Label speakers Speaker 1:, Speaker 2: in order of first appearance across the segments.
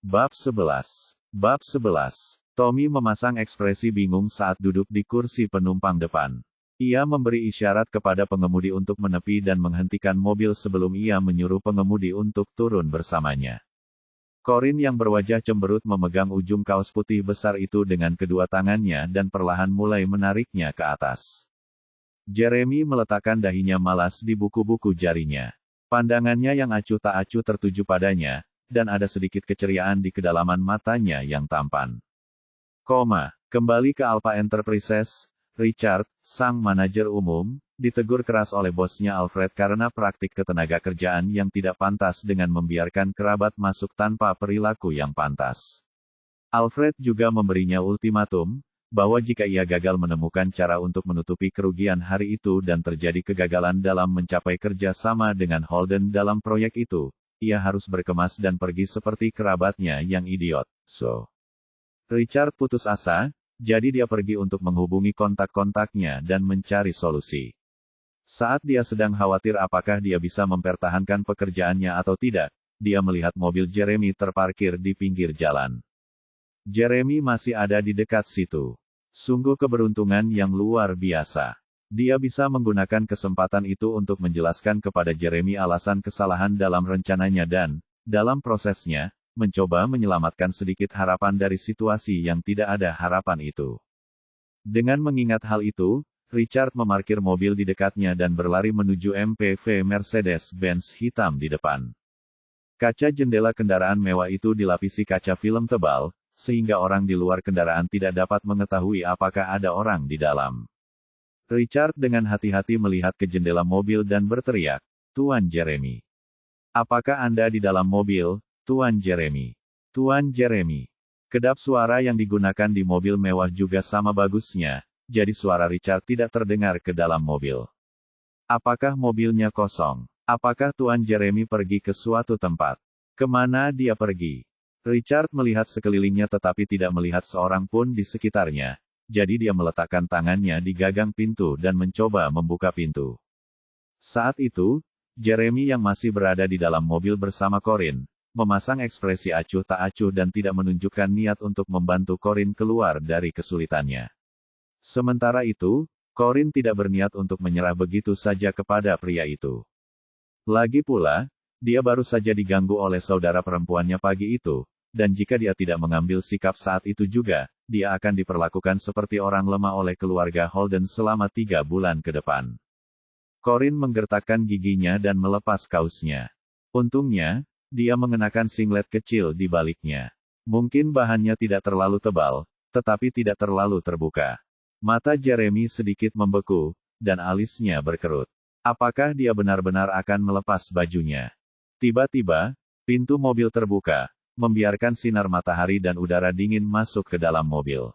Speaker 1: Bab 11. Bab 11. Tommy memasang ekspresi bingung saat duduk di kursi penumpang depan. Ia memberi isyarat kepada pengemudi untuk menepi dan menghentikan mobil sebelum ia menyuruh pengemudi untuk turun bersamanya. Corin yang berwajah cemberut memegang ujung kaos putih besar itu dengan kedua tangannya dan perlahan mulai menariknya ke atas. Jeremy meletakkan dahinya malas di buku-buku jarinya. Pandangannya yang acuh tak acuh tertuju padanya, dan ada sedikit keceriaan di kedalaman matanya yang tampan. Kembali ke Alpha Enterprises, Richard, sang manajer umum, ditegur keras oleh bosnya Alfred karena praktik ketenaga kerjaan yang tidak pantas dengan membiarkan kerabat masuk tanpa perilaku yang pantas. Alfred juga memberinya ultimatum, bahwa jika ia gagal menemukan cara untuk menutupi kerugian hari itu dan terjadi kegagalan dalam mencapai kerja sama dengan Holden dalam proyek itu, ia harus berkemas dan pergi seperti kerabatnya yang idiot. Richard putus asa, jadi dia pergi untuk menghubungi kontak-kontaknya dan mencari solusi. Saat dia sedang khawatir apakah dia bisa mempertahankan pekerjaannya atau tidak, dia melihat mobil Jeremy terparkir di pinggir jalan. Jeremy masih ada di dekat situ. Sungguh keberuntungan yang luar biasa. Dia bisa menggunakan kesempatan itu untuk menjelaskan kepada Jeremy alasan kesalahan dalam rencananya dan, dalam prosesnya, mencoba menyelamatkan sedikit harapan dari situasi yang tidak ada harapan itu. Dengan mengingat hal itu, Richard memarkir mobil di dekatnya dan berlari menuju MPV Mercedes-Benz hitam di depan. Kaca jendela kendaraan mewah itu dilapisi kaca film tebal, sehingga orang di luar kendaraan tidak dapat mengetahui apakah ada orang di dalam. Richard dengan hati-hati melihat ke jendela mobil dan berteriak, "Tuan Jeremy. Apakah Anda di dalam mobil, Tuan Jeremy? Tuan Jeremy." Kedap suara yang digunakan di mobil mewah juga sama bagusnya, jadi suara Richard tidak terdengar ke dalam mobil. Apakah mobilnya kosong? Apakah Tuan Jeremy pergi ke suatu tempat? Kemana dia pergi? Richard melihat sekelilingnya tetapi tidak melihat seorang pun di sekitarnya, jadi dia meletakkan tangannya di gagang pintu dan mencoba membuka pintu. Saat itu, Jeremy yang masih berada di dalam mobil bersama Corin, memasang ekspresi acuh tak acuh dan tidak menunjukkan niat untuk membantu Corin keluar dari kesulitannya. Sementara itu, Corin tidak berniat untuk menyerah begitu saja kepada pria itu. Lagi pula, dia baru saja diganggu oleh saudara perempuannya pagi itu, dan jika dia tidak mengambil sikap saat itu juga, dia akan diperlakukan seperti orang lemah oleh keluarga Holden selama 3 bulan ke depan. Corin menggertakkan giginya dan melepas kaosnya. Untungnya, dia mengenakan singlet kecil di baliknya. Mungkin bahannya tidak terlalu tebal, tetapi tidak terlalu terbuka. Mata Jeremy sedikit membeku, dan alisnya berkerut. Apakah dia benar-benar akan melepas bajunya? Tiba-tiba, pintu mobil terbuka, membiarkan sinar matahari dan udara dingin masuk ke dalam mobil.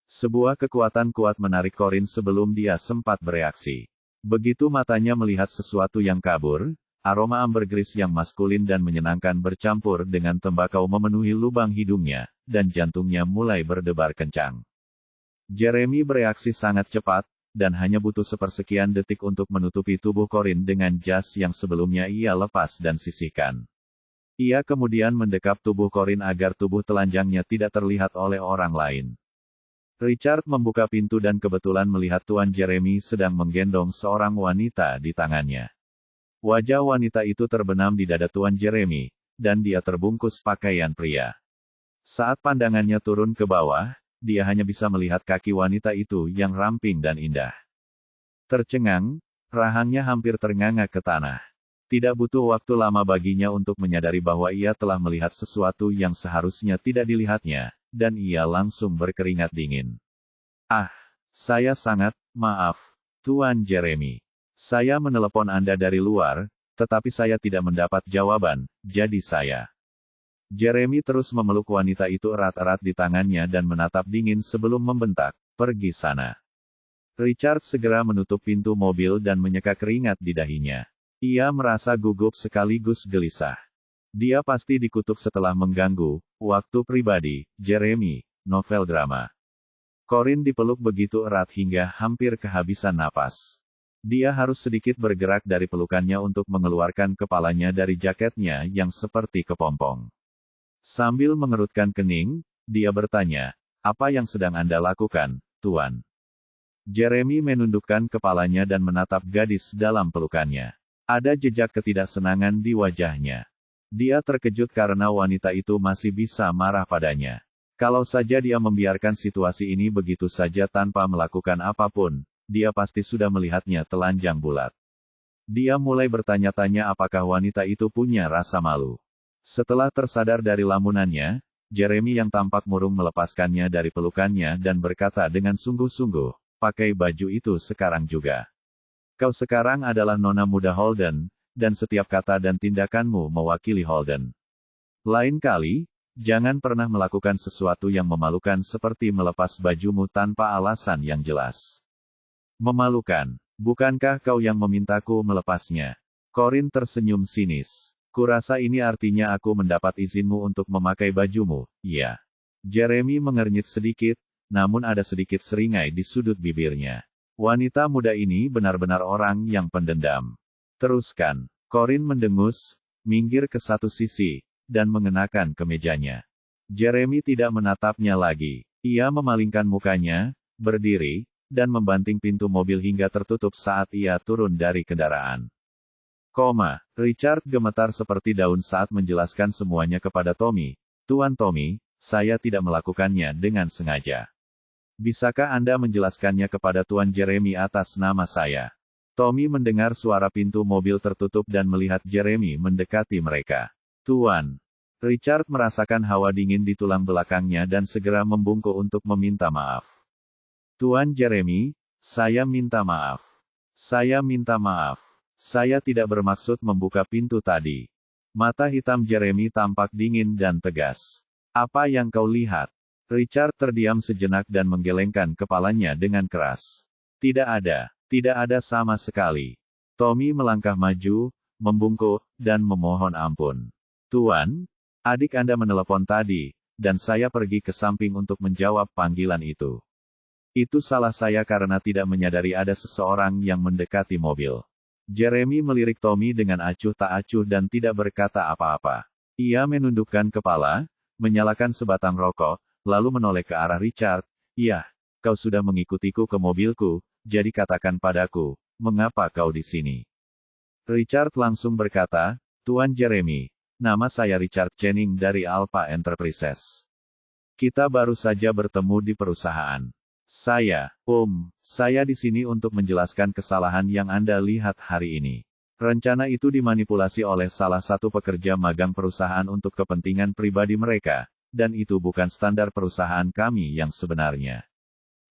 Speaker 1: Sebuah kekuatan kuat menarik Corin sebelum dia sempat bereaksi. Begitu matanya melihat sesuatu yang kabur, aroma ambergris yang maskulin dan menyenangkan bercampur dengan tembakau memenuhi lubang hidungnya, dan jantungnya mulai berdebar kencang. Jeremy bereaksi sangat cepat, dan hanya butuh sepersekian detik untuk menutupi tubuh Corin dengan jas yang sebelumnya ia lepas dan sisihkan. Ia kemudian mendekap tubuh Corin agar tubuh telanjangnya tidak terlihat oleh orang lain. Richard membuka pintu dan kebetulan melihat Tuan Jeremy sedang menggendong seorang wanita di tangannya. Wajah wanita itu terbenam di dada Tuan Jeremy, dan dia terbungkus pakaian pria. Saat pandangannya turun ke bawah, dia hanya bisa melihat kaki wanita itu yang ramping dan indah. Tercengang, rahangnya hampir ternganga ke tanah. Tidak butuh waktu lama baginya untuk menyadari bahwa ia telah melihat sesuatu yang seharusnya tidak dilihatnya, dan ia langsung berkeringat dingin. Saya sangat maaf, Tuan Jeremy. Saya menelepon Anda dari luar, tetapi saya tidak mendapat jawaban, jadi saya. Jeremy terus memeluk wanita itu erat-erat di tangannya dan menatap dingin sebelum membentak, "Pergi sana." Richard segera menutup pintu mobil dan menyeka keringat di dahinya. Ia merasa gugup sekaligus gelisah. Dia pasti dikutuk setelah mengganggu waktu pribadi Jeremy, novel drama. Corin dipeluk begitu erat hingga hampir kehabisan napas. Dia harus sedikit bergerak dari pelukannya untuk mengeluarkan kepalanya dari jaketnya yang seperti kepompong. Sambil mengerutkan kening, dia bertanya, "Apa yang sedang Anda lakukan, Tuan?" Jeremy menundukkan kepalanya dan menatap gadis dalam pelukannya. Ada jejak ketidaksenangan di wajahnya. Dia terkejut karena wanita itu masih bisa marah padanya. Kalau saja dia membiarkan situasi ini begitu saja tanpa melakukan apapun, dia pasti sudah melihatnya telanjang bulat. Dia mulai bertanya-tanya apakah wanita itu punya rasa malu. Setelah tersadar dari lamunannya, Jeremy yang tampak murung melepaskannya dari pelukannya dan berkata dengan sungguh-sungguh, "Pakai baju itu sekarang juga. Kau sekarang adalah nona muda Holden, dan setiap kata dan tindakanmu mewakili Holden. Lain kali, jangan pernah melakukan sesuatu yang memalukan seperti melepas bajumu tanpa alasan yang jelas." "Memalukan? Bukankah kau yang memintaku melepasnya?" Corin tersenyum sinis. "Kurasa ini artinya aku mendapat izinmu untuk memakai bajumu, iya." Jeremy mengernyit sedikit, namun ada sedikit seringai di sudut bibirnya. Wanita muda ini benar-benar orang yang pendendam. "Teruskan." Corin mendengus, minggir ke satu sisi, dan mengenakan kemejanya. Jeremy tidak menatapnya lagi. Ia memalingkan mukanya, berdiri, dan membanting pintu mobil hingga tertutup saat ia turun dari kendaraan. Richard gemetar seperti daun saat menjelaskan semuanya kepada Tommy. "Tuan Tommy, saya tidak melakukannya dengan sengaja. Bisakah Anda menjelaskannya kepada Tuan Jeremy atas nama saya?" Tommy mendengar suara pintu mobil tertutup dan melihat Jeremy mendekati mereka. "Tuan." Richard merasakan hawa dingin di tulang belakangnya dan segera membungkuk untuk meminta maaf. "Tuan Jeremy, saya minta maaf. Saya minta maaf. Saya tidak bermaksud membuka pintu tadi." Mata hitam Jeremy tampak dingin dan tegas. "Apa yang kau lihat?" Richard terdiam sejenak dan menggelengkan kepalanya dengan keras. Tidak ada sama sekali." Tommy melangkah maju, membungkuk, dan memohon ampun. "Tuan, adik Anda menelepon tadi, dan saya pergi ke samping untuk menjawab panggilan itu. Itu salah saya karena tidak menyadari ada seseorang yang mendekati mobil." Jeremy melirik Tommy dengan acuh tak acuh dan tidak berkata apa-apa. Ia menundukkan kepala, menyalakan sebatang rokok, lalu menoleh ke arah Richard. "Iya, kau sudah mengikutiku ke mobilku, jadi katakan padaku, mengapa kau di sini?" Richard langsung berkata, "Tuan Jeremy, nama saya Richard Channing dari Alpha Enterprises. Kita baru saja bertemu di perusahaan. Saya di sini untuk menjelaskan kesalahan yang Anda lihat hari ini. Rencana itu dimanipulasi oleh salah satu pekerja magang perusahaan untuk kepentingan pribadi mereka, dan itu bukan standar perusahaan kami yang sebenarnya.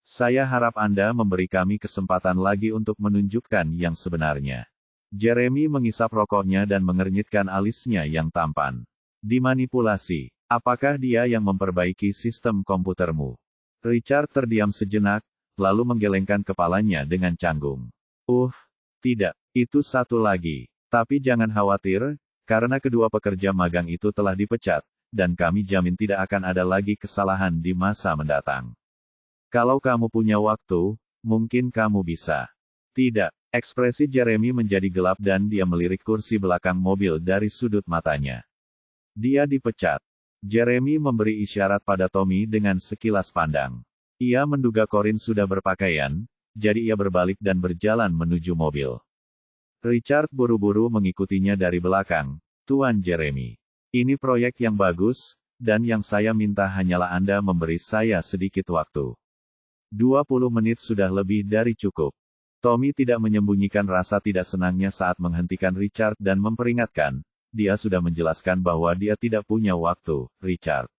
Speaker 1: Saya harap Anda memberi kami kesempatan lagi untuk menunjukkan yang sebenarnya." Jeremy mengisap rokoknya dan mengernyitkan alisnya yang tampan. "Dimanipulasi? Apakah dia yang memperbaiki sistem komputermu?" Richard terdiam sejenak, lalu menggelengkan kepalanya dengan canggung. Tidak, itu satu lagi. Tapi jangan khawatir, karena kedua pekerja magang itu telah dipecat, dan kami jamin tidak akan ada lagi kesalahan di masa mendatang. Kalau kamu punya waktu, mungkin kamu bisa." "Tidak." Ekspresi Jeremy menjadi gelap dan dia melirik kursi belakang mobil dari sudut matanya. "Dia dipecat." Jeremy memberi isyarat pada Tommy dengan sekilas pandang. Ia menduga Corin sudah berpakaian, jadi ia berbalik dan berjalan menuju mobil. Richard buru-buru mengikutinya dari belakang. "Tuan Jeremy, ini proyek yang bagus, dan yang saya minta hanyalah Anda memberi saya sedikit waktu. 20 menit sudah lebih dari cukup." Tommy tidak menyembunyikan rasa tidak senangnya saat menghentikan Richard dan memperingatkan, "Dia sudah menjelaskan bahwa dia tidak punya waktu, Richard.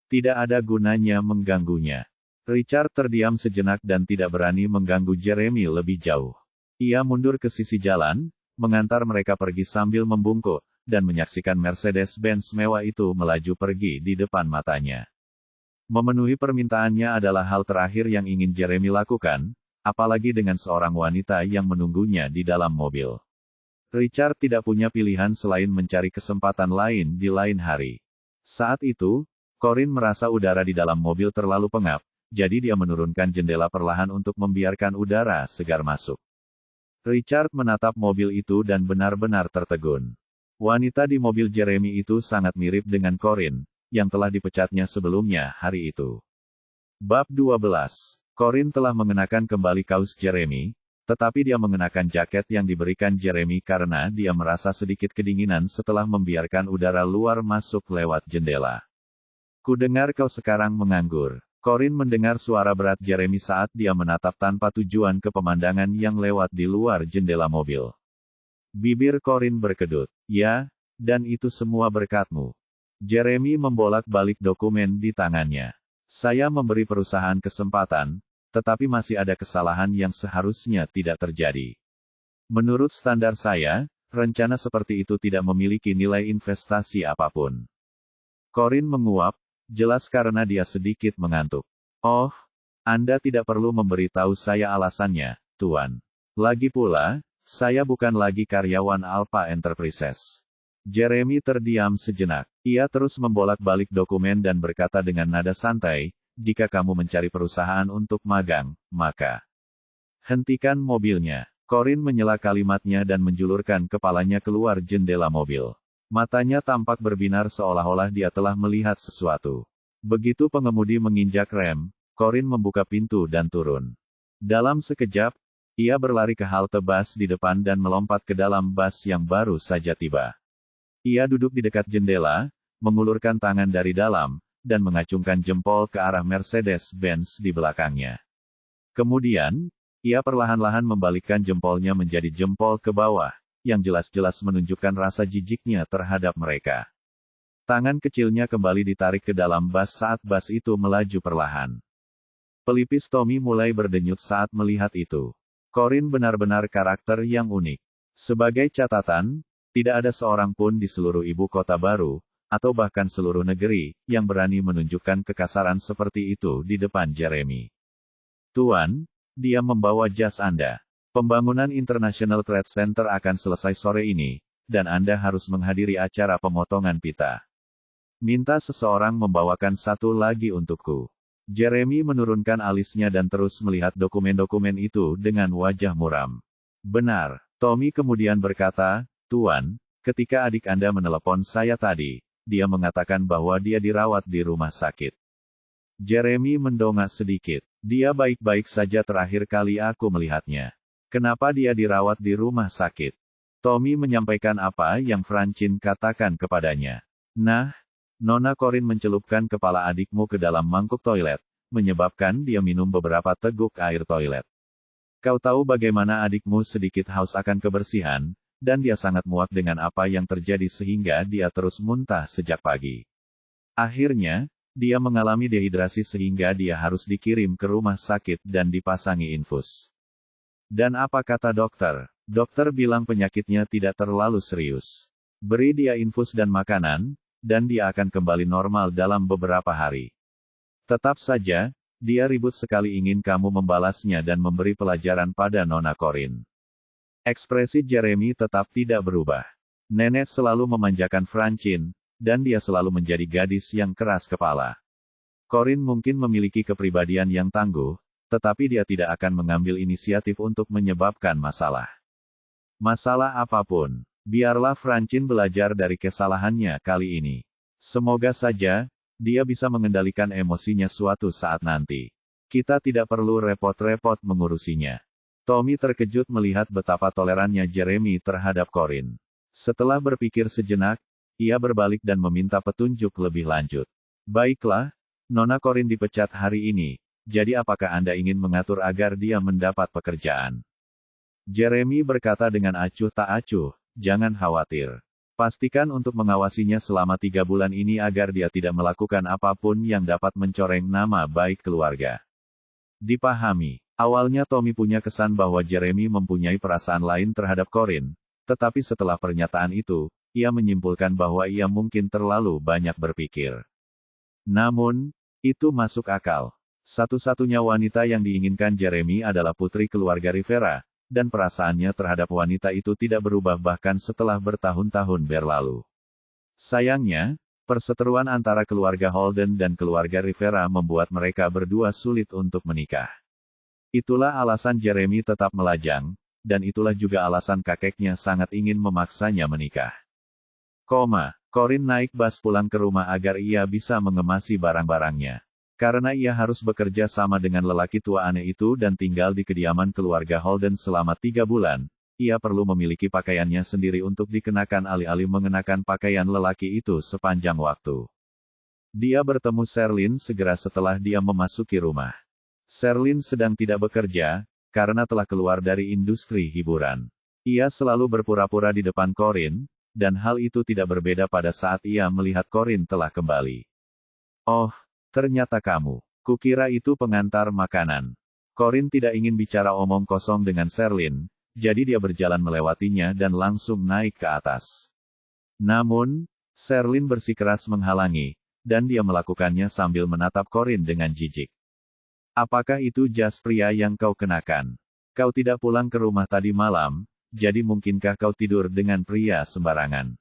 Speaker 1: Tidak ada gunanya mengganggunya." Richard terdiam sejenak dan tidak berani mengganggu Jeremy lebih jauh. Ia mundur ke sisi jalan, mengantar mereka pergi sambil membungkuk, dan menyaksikan Mercedes-Benz mewah itu melaju pergi di depan matanya. Memenuhi permintaannya adalah hal terakhir yang ingin Jeremy lakukan, apalagi dengan seorang wanita yang menunggunya di dalam mobil. Richard tidak punya pilihan selain mencari kesempatan lain di lain hari. Saat itu, Corin merasa udara di dalam mobil terlalu pengap, jadi dia menurunkan jendela perlahan untuk membiarkan udara segar masuk. Richard menatap mobil itu dan benar-benar tertegun. Wanita di mobil Jeremy itu sangat mirip dengan Corin, yang telah dipecatnya sebelumnya hari itu. Bab 12. Corinne telah mengenakan kembali kaos Jeremy, tetapi dia mengenakan jaket yang diberikan Jeremy karena dia merasa sedikit kedinginan setelah membiarkan udara luar masuk lewat jendela. Kudengar kau sekarang menganggur. Corinne mendengar suara berat Jeremy saat dia menatap tanpa tujuan ke pemandangan yang lewat di luar jendela mobil. Bibir Corinne berkedut. Ya, dan itu semua berkatmu. Jeremy membolak-balik dokumen di tangannya. Saya memberi perusahaan kesempatan, tetapi masih ada kesalahan yang seharusnya tidak terjadi. Menurut standar saya, rencana seperti itu tidak memiliki nilai investasi apapun. Corinne menguap, jelas karena dia sedikit mengantuk. Oh, Anda tidak perlu memberitahu saya alasannya, Tuan. Lagi pula, saya bukan lagi karyawan Alpha Enterprises. Jeremy terdiam sejenak. Ia terus membolak-balik dokumen dan berkata dengan nada santai, jika kamu mencari perusahaan untuk magang, maka hentikan mobilnya. Corinne menyela kalimatnya dan menjulurkan kepalanya keluar jendela mobil. Matanya tampak berbinar seolah-olah dia telah melihat sesuatu. Begitu pengemudi menginjak rem, Corinne membuka pintu dan turun. Dalam sekejap, ia berlari ke halte bus di depan dan melompat ke dalam bus yang baru saja tiba. Ia duduk di dekat jendela, mengulurkan tangan dari dalam, dan mengacungkan jempol ke arah Mercedes-Benz di belakangnya. Kemudian, ia perlahan-lahan membalikkan jempolnya menjadi jempol ke bawah, yang jelas-jelas menunjukkan rasa jijiknya terhadap mereka. Tangan kecilnya kembali ditarik ke dalam bus saat bus itu melaju perlahan. Pelipis Tommy mulai berdenyut saat melihat itu. Corinne benar-benar karakter yang unik. Sebagai catatan, tidak ada seorang pun di seluruh ibu kota baru, atau bahkan seluruh negeri, yang berani menunjukkan kekasaran seperti itu di depan Jeremy. Tuan, dia membawa jas Anda. Pembangunan International Trade Center akan selesai sore ini, dan Anda harus menghadiri acara pemotongan pita. Minta seseorang membawakan satu lagi untukku. Jeremy menurunkan alisnya dan terus melihat dokumen-dokumen itu dengan wajah muram. Benar, Tommy kemudian berkata, Tuan, ketika adik Anda menelepon saya tadi, dia mengatakan bahwa dia dirawat di rumah sakit. Jeremy mendongak sedikit. Dia baik-baik saja terakhir kali aku melihatnya. Kenapa dia dirawat di rumah sakit? Tommy menyampaikan apa yang Francine katakan kepadanya. Nah, Nona Corinne mencelupkan kepala adikmu ke dalam mangkuk toilet, menyebabkan dia minum beberapa teguk air toilet. Kau tahu bagaimana adikmu sedikit haus akan kebersihan, dan dia sangat muak dengan apa yang terjadi sehingga dia terus muntah sejak pagi. Akhirnya, dia mengalami dehidrasi sehingga dia harus dikirim ke rumah sakit dan dipasangi infus. Dan apa kata dokter? Dokter bilang penyakitnya tidak terlalu serius. Beri dia infus dan makanan, dan dia akan kembali normal dalam beberapa hari. Tetap saja, dia ribut sekali ingin kamu membalasnya dan memberi pelajaran pada Nona Corinne. Ekspresi Jeremy tetap tidak berubah. Nenek selalu memanjakan Francine, dan dia selalu menjadi gadis yang keras kepala. Corinne mungkin memiliki kepribadian yang tangguh, tetapi dia tidak akan mengambil inisiatif untuk menyebabkan masalah. Masalah apapun, biarlah Francine belajar dari kesalahannya kali ini. Semoga saja, dia bisa mengendalikan emosinya suatu saat nanti. Kita tidak perlu repot-repot mengurusinya. Tommy terkejut melihat betapa tolerannya Jeremy terhadap Corinne. Setelah berpikir sejenak, ia berbalik dan meminta petunjuk lebih lanjut. Baiklah, Nona Corinne dipecat hari ini. Jadi apakah Anda ingin mengatur agar dia mendapat pekerjaan? Jeremy berkata dengan acuh tak acuh, jangan khawatir. Pastikan untuk mengawasinya selama 3 bulan ini agar dia tidak melakukan apapun yang dapat mencoreng nama baik keluarga. Dipahami. Awalnya Tommy punya kesan bahwa Jeremy mempunyai perasaan lain terhadap Corinne, tetapi setelah pernyataan itu, ia menyimpulkan bahwa ia mungkin terlalu banyak berpikir. Namun, itu masuk akal. Satu-satunya wanita yang diinginkan Jeremy adalah putri keluarga Rivera, dan perasaannya terhadap wanita itu tidak berubah bahkan setelah bertahun-tahun berlalu. Sayangnya, perseteruan antara keluarga Holden dan keluarga Rivera membuat mereka berdua sulit untuk menikah. Itulah alasan Jeremy tetap melajang, dan itulah juga alasan kakeknya sangat ingin memaksanya menikah. Corinne naik bus pulang ke rumah agar ia bisa mengemasi barang-barangnya. Karena ia harus bekerja sama dengan lelaki tua aneh itu dan tinggal di kediaman keluarga Holden selama 3 bulan, ia perlu memiliki pakaiannya sendiri untuk dikenakan alih-alih mengenakan pakaian lelaki itu sepanjang waktu. Dia bertemu Sherlyn segera setelah dia memasuki rumah. Sherlyn sedang tidak bekerja, karena telah keluar dari industri hiburan. Ia selalu berpura-pura di depan Corinne, dan hal itu tidak berbeda pada saat ia melihat Corinne telah kembali. Oh, ternyata kamu. Kukira itu pengantar makanan. Corinne tidak ingin bicara omong kosong dengan Sherlyn, jadi dia berjalan melewatinya dan langsung naik ke atas. Namun, Sherlyn bersikeras menghalangi, dan dia melakukannya sambil menatap Corinne dengan jijik. Apakah itu jas pria yang kau kenakan? Kau tidak pulang ke rumah tadi malam, jadi mungkinkah kau tidur dengan pria sembarangan?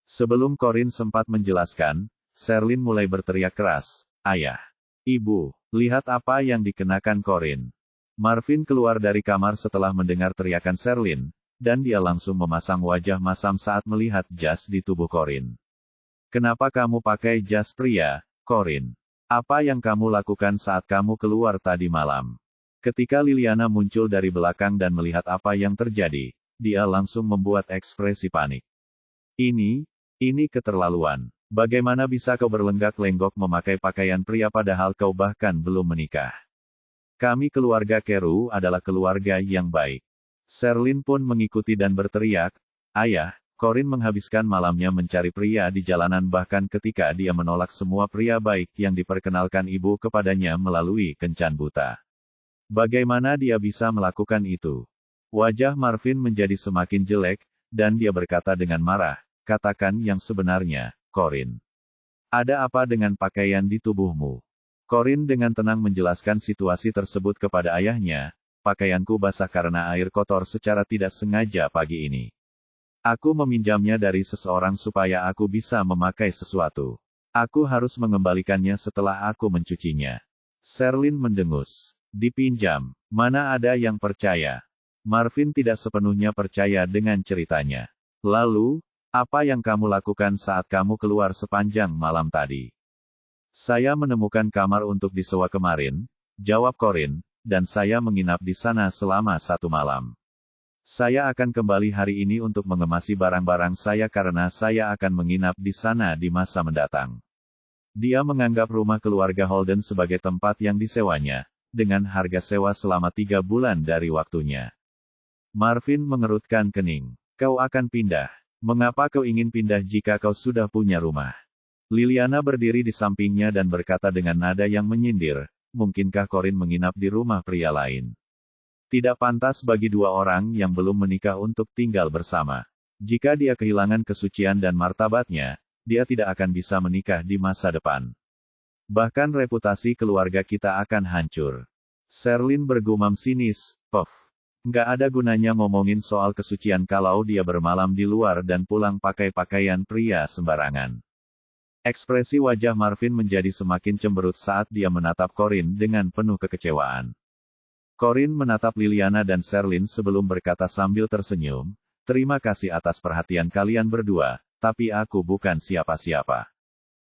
Speaker 1: Sebelum Corinne sempat menjelaskan, Sherlyn mulai berteriak keras, "Ayah! Ibu, lihat apa yang dikenakan Corinne." Marvin keluar dari kamar setelah mendengar teriakan Sherlyn, dan dia langsung memasang wajah masam saat melihat jas di tubuh Corinne. "Kenapa kamu pakai jas pria, Corinne? Apa yang kamu lakukan saat kamu keluar tadi malam?" Ketika Liliana muncul dari belakang dan melihat apa yang terjadi, dia langsung membuat ekspresi panik. Ini keterlaluan. Bagaimana bisa kau berlenggak-lenggok memakai pakaian pria padahal kau bahkan belum menikah? Kami keluarga Keru adalah keluarga yang baik. Sherlyn pun mengikuti dan berteriak, "Ayah!" Corinne menghabiskan malamnya mencari pria di jalanan bahkan ketika dia menolak semua pria baik yang diperkenalkan ibu kepadanya melalui kencan buta. Bagaimana dia bisa melakukan itu? Wajah Marvin menjadi semakin jelek, dan dia berkata dengan marah, "Katakan yang sebenarnya, Corinne. Ada apa dengan pakaian di tubuhmu?" Corinne dengan tenang menjelaskan situasi tersebut kepada ayahnya, "Pakaianku basah karena air kotor secara tidak sengaja pagi ini. Aku meminjamnya dari seseorang supaya aku bisa memakai sesuatu. Aku harus mengembalikannya setelah aku mencucinya." Sherlyn mendengus. "Dipinjam? Mana ada yang percaya?" Marvin tidak sepenuhnya percaya dengan ceritanya. "Lalu, apa yang kamu lakukan saat kamu keluar sepanjang malam tadi?" "Saya menemukan kamar untuk disewa kemarin," jawab Corinne, "dan saya menginap di sana selama 1 malam. Saya akan kembali hari ini untuk mengemasi barang-barang saya karena saya akan menginap di sana di masa mendatang." Dia menganggap rumah keluarga Holden sebagai tempat yang disewanya, dengan harga sewa selama 3 bulan dari waktunya. Marvin mengerutkan kening. "Kau akan pindah. Mengapa kau ingin pindah jika kau sudah punya rumah?" Liliana berdiri di sampingnya dan berkata dengan nada yang menyindir, "Mungkinkah Corinne menginap di rumah pria lain? Tidak pantas bagi 2 orang yang belum menikah untuk tinggal bersama. Jika dia kehilangan kesucian dan martabatnya, dia tidak akan bisa menikah di masa depan. Bahkan reputasi keluarga kita akan hancur." Sherlyn bergumam sinis, "Puff. Nggak ada gunanya ngomongin soal kesucian kalau dia bermalam di luar dan pulang pakai pakaian pria sembarangan." Ekspresi wajah Marvin menjadi semakin cemberut saat dia menatap Corinne dengan penuh kekecewaan. Corinne menatap Liliana dan Sherlyn sebelum berkata sambil tersenyum, "Terima kasih atas perhatian kalian berdua, tapi aku bukan siapa-siapa.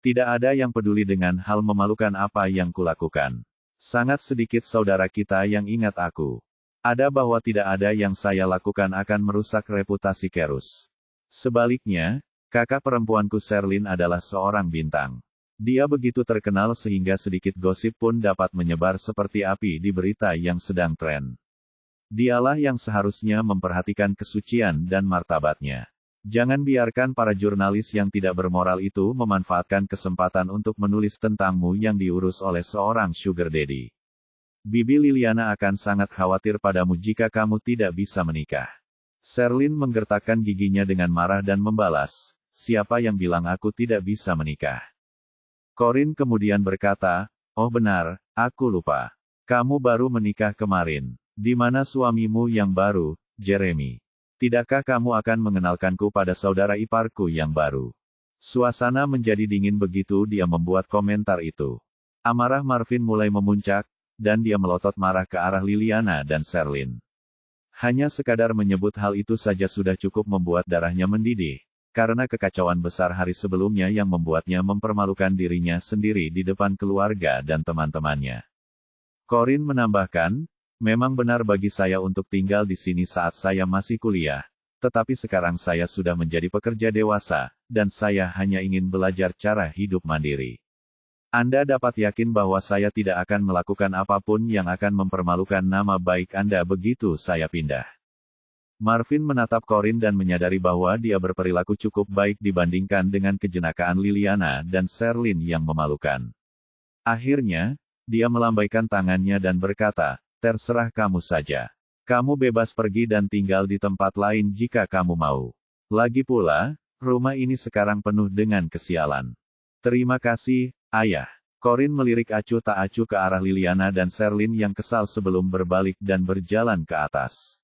Speaker 1: Tidak ada yang peduli dengan hal memalukan apa yang kulakukan. Sangat sedikit saudara kita yang ingat aku. Ada bahwa tidak ada yang saya lakukan akan merusak reputasi Kerus. Sebaliknya, kakak perempuanku Sherlyn adalah seorang bintang. Dia begitu terkenal sehingga sedikit gosip pun dapat menyebar seperti api di berita yang sedang tren. Dialah yang seharusnya memperhatikan kesucian dan martabatnya. Jangan biarkan para jurnalis yang tidak bermoral itu memanfaatkan kesempatan untuk menulis tentangmu yang diurus oleh seorang sugar daddy. Bibi Liliana akan sangat khawatir padamu jika kamu tidak bisa menikah." Sherlyn menggertakkan giginya dengan marah dan membalas, "Siapa yang bilang aku tidak bisa menikah?" Corinne kemudian berkata, "Oh benar, aku lupa. Kamu baru menikah kemarin. Di mana suamimu yang baru, Jeremy? Tidakkah kamu akan mengenalkanku pada saudara iparku yang baru?" Suasana menjadi dingin begitu dia membuat komentar itu. Amarah Marvin mulai memuncak, dan dia melotot marah ke arah Liliana dan Sherlyn. Hanya sekadar menyebut hal itu saja sudah cukup membuat darahnya mendidih, karena kekacauan besar hari sebelumnya yang membuatnya mempermalukan dirinya sendiri di depan keluarga dan teman-temannya. Corinne menambahkan, memang benar bagi saya untuk tinggal di sini saat saya masih kuliah, tetapi sekarang saya sudah menjadi pekerja dewasa, dan saya hanya ingin belajar cara hidup mandiri. Anda dapat yakin bahwa saya tidak akan melakukan apapun yang akan mempermalukan nama baik Anda begitu saya pindah. Marvin menatap Corinne dan menyadari bahwa dia berperilaku cukup baik dibandingkan dengan kejenakaan Liliana dan Sherlyn yang memalukan. Akhirnya, dia melambaikan tangannya dan berkata, terserah kamu saja. Kamu bebas pergi dan tinggal di tempat lain jika kamu mau. Lagi pula, rumah ini sekarang penuh dengan kesialan. Terima kasih, Ayah. Corinne melirik acuh tak acuh ke arah Liliana dan Sherlyn yang kesal sebelum berbalik dan berjalan ke atas.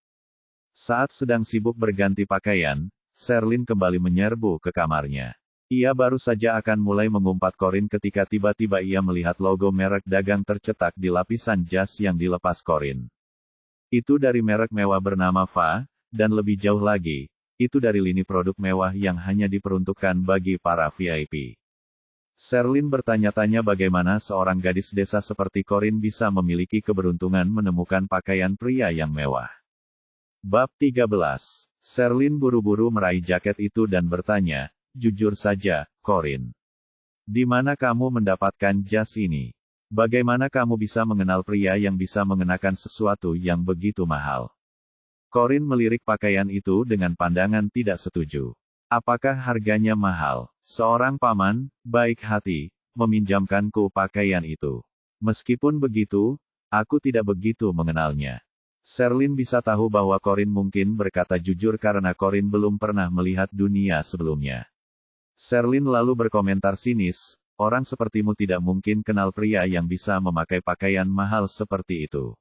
Speaker 1: Saat sedang sibuk berganti pakaian, Sherlyn kembali menyerbu ke kamarnya. Ia baru saja akan mulai mengumpat Corinne ketika tiba-tiba ia melihat logo merek dagang tercetak di lapisan jas yang dilepas Corinne. Itu dari merek mewah bernama Va, dan lebih jauh lagi, itu dari lini produk mewah yang hanya diperuntukkan bagi para VIP. Sherlyn bertanya-tanya bagaimana seorang gadis desa seperti Corinne bisa memiliki keberuntungan menemukan pakaian pria yang mewah. Bab 13. Sherlyn buru-buru meraih jaket itu dan bertanya, jujur saja, Corinne. Di mana kamu mendapatkan jas ini? Bagaimana kamu bisa mengenal pria yang bisa mengenakan sesuatu yang begitu mahal? Corinne melirik pakaian itu dengan pandangan tidak setuju. Apakah harganya mahal? Seorang paman, baik hati, meminjamkanku pakaian itu. Meskipun begitu, aku tidak begitu mengenalnya. Sherlyn bisa tahu bahwa Corinne mungkin berkata jujur karena Corinne belum pernah melihat dunia sebelumnya. Sherlyn lalu berkomentar sinis, orang sepertimu tidak mungkin kenal pria yang bisa memakai pakaian mahal seperti itu.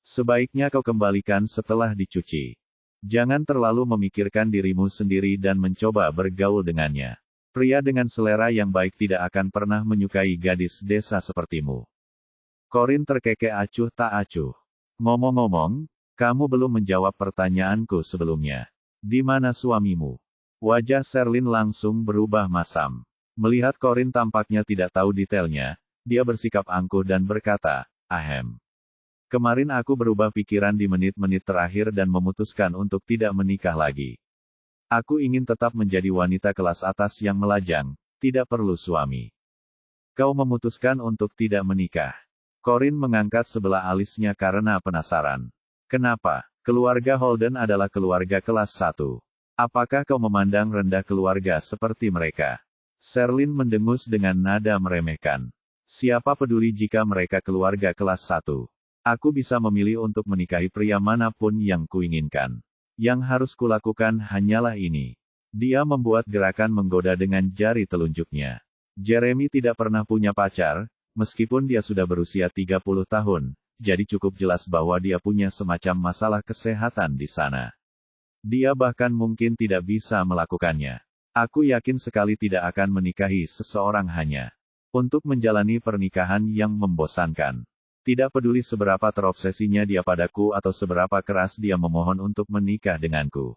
Speaker 1: Sebaiknya kau kembalikan setelah dicuci. Jangan terlalu memikirkan dirimu sendiri dan mencoba bergaul dengannya. Pria dengan selera yang baik tidak akan pernah menyukai gadis desa sepertimu. Corinne terkekeh acuh tak acuh. Ngomong-ngomong, kamu belum menjawab pertanyaanku sebelumnya. Di mana suamimu? Wajah Sherlyn langsung berubah masam. Melihat Corinne tampaknya tidak tahu detailnya, dia bersikap angkuh dan berkata, ahem. Kemarin aku berubah pikiran di menit-menit terakhir dan memutuskan untuk tidak menikah lagi. Aku ingin tetap menjadi wanita kelas atas yang melajang, tidak perlu suami. Kau memutuskan untuk tidak menikah. Corinne mengangkat sebelah alisnya karena penasaran. Kenapa? Keluarga Holden adalah keluarga kelas 1. Apakah kau memandang rendah keluarga seperti mereka? Sherlyn mendengus dengan nada meremehkan. Siapa peduli jika mereka keluarga kelas 1? Aku bisa memilih untuk menikahi pria manapun yang kuinginkan. Yang harus kulakukan hanyalah ini. Dia membuat gerakan menggoda dengan jari telunjuknya. Jeremy tidak pernah punya pacar, meskipun dia sudah berusia 30 tahun, jadi cukup jelas bahwa dia punya semacam masalah kesehatan di sana. Dia bahkan mungkin tidak bisa melakukannya. Aku yakin sekali tidak akan menikahi seseorang hanya untuk menjalani pernikahan yang membosankan. Tidak peduli seberapa terobsesinya dia padaku atau seberapa keras dia memohon untuk menikah denganku.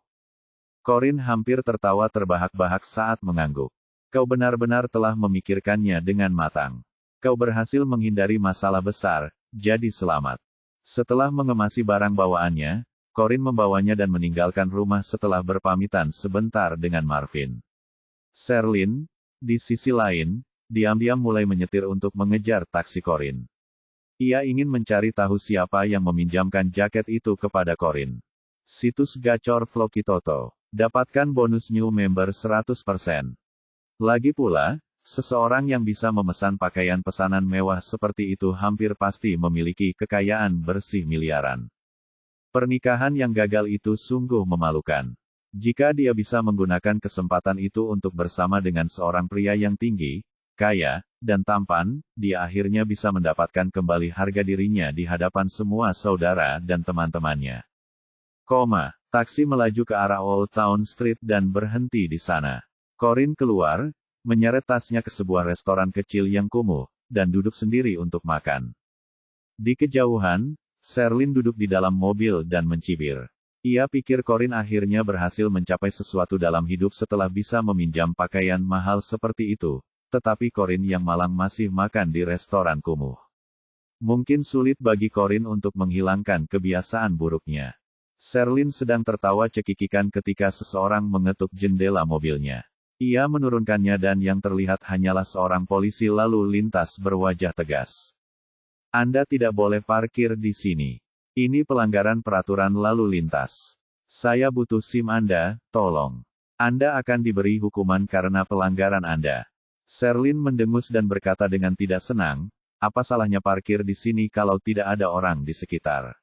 Speaker 1: Corinne hampir tertawa terbahak-bahak saat mengangguk. Kau benar-benar telah memikirkannya dengan matang. Kau berhasil menghindari masalah besar, jadi selamat. Setelah mengemasi barang bawaannya, Corinne membawanya dan meninggalkan rumah setelah berpamitan sebentar dengan Marvin. Sherlyn, di sisi lain, diam-diam mulai menyetir untuk mengejar taksi Corinne. Ia ingin mencari tahu siapa yang meminjamkan jaket itu kepada Corinne. Situs gacor Vlogitoto. Dapatkan bonus new member 100%. Lagi pula, seseorang yang bisa memesan pakaian pesanan mewah seperti itu hampir pasti memiliki kekayaan bersih miliaran. Pernikahan yang gagal itu sungguh memalukan. Jika dia bisa menggunakan kesempatan itu untuk bersama dengan seorang pria yang tinggi, kaya, dan tampan, dia akhirnya bisa mendapatkan kembali harga dirinya di hadapan semua saudara dan teman-temannya. Taksi melaju ke arah Old Town Street dan berhenti di sana. Corinne keluar, menyeret tasnya ke sebuah restoran kecil yang kumuh, dan duduk sendiri untuk makan. Di kejauhan, Sherlyn duduk di dalam mobil dan mencibir. Ia pikir Corin akhirnya berhasil mencapai sesuatu dalam hidup setelah bisa meminjam pakaian mahal seperti itu, tetapi Corin yang malang masih makan di restoran kumuh. Mungkin sulit bagi Corin untuk menghilangkan kebiasaan buruknya. Sherlyn sedang tertawa cekikikan ketika seseorang mengetuk jendela mobilnya. Ia menurunkannya dan yang terlihat hanyalah seorang polisi lalu lintas berwajah tegas. Anda tidak boleh parkir di sini. Ini pelanggaran peraturan lalu lintas. Saya butuh SIM Anda, tolong. Anda akan diberi hukuman karena pelanggaran Anda. Sherlyn mendengus dan berkata dengan tidak senang, apa salahnya parkir di sini kalau tidak ada orang di sekitar?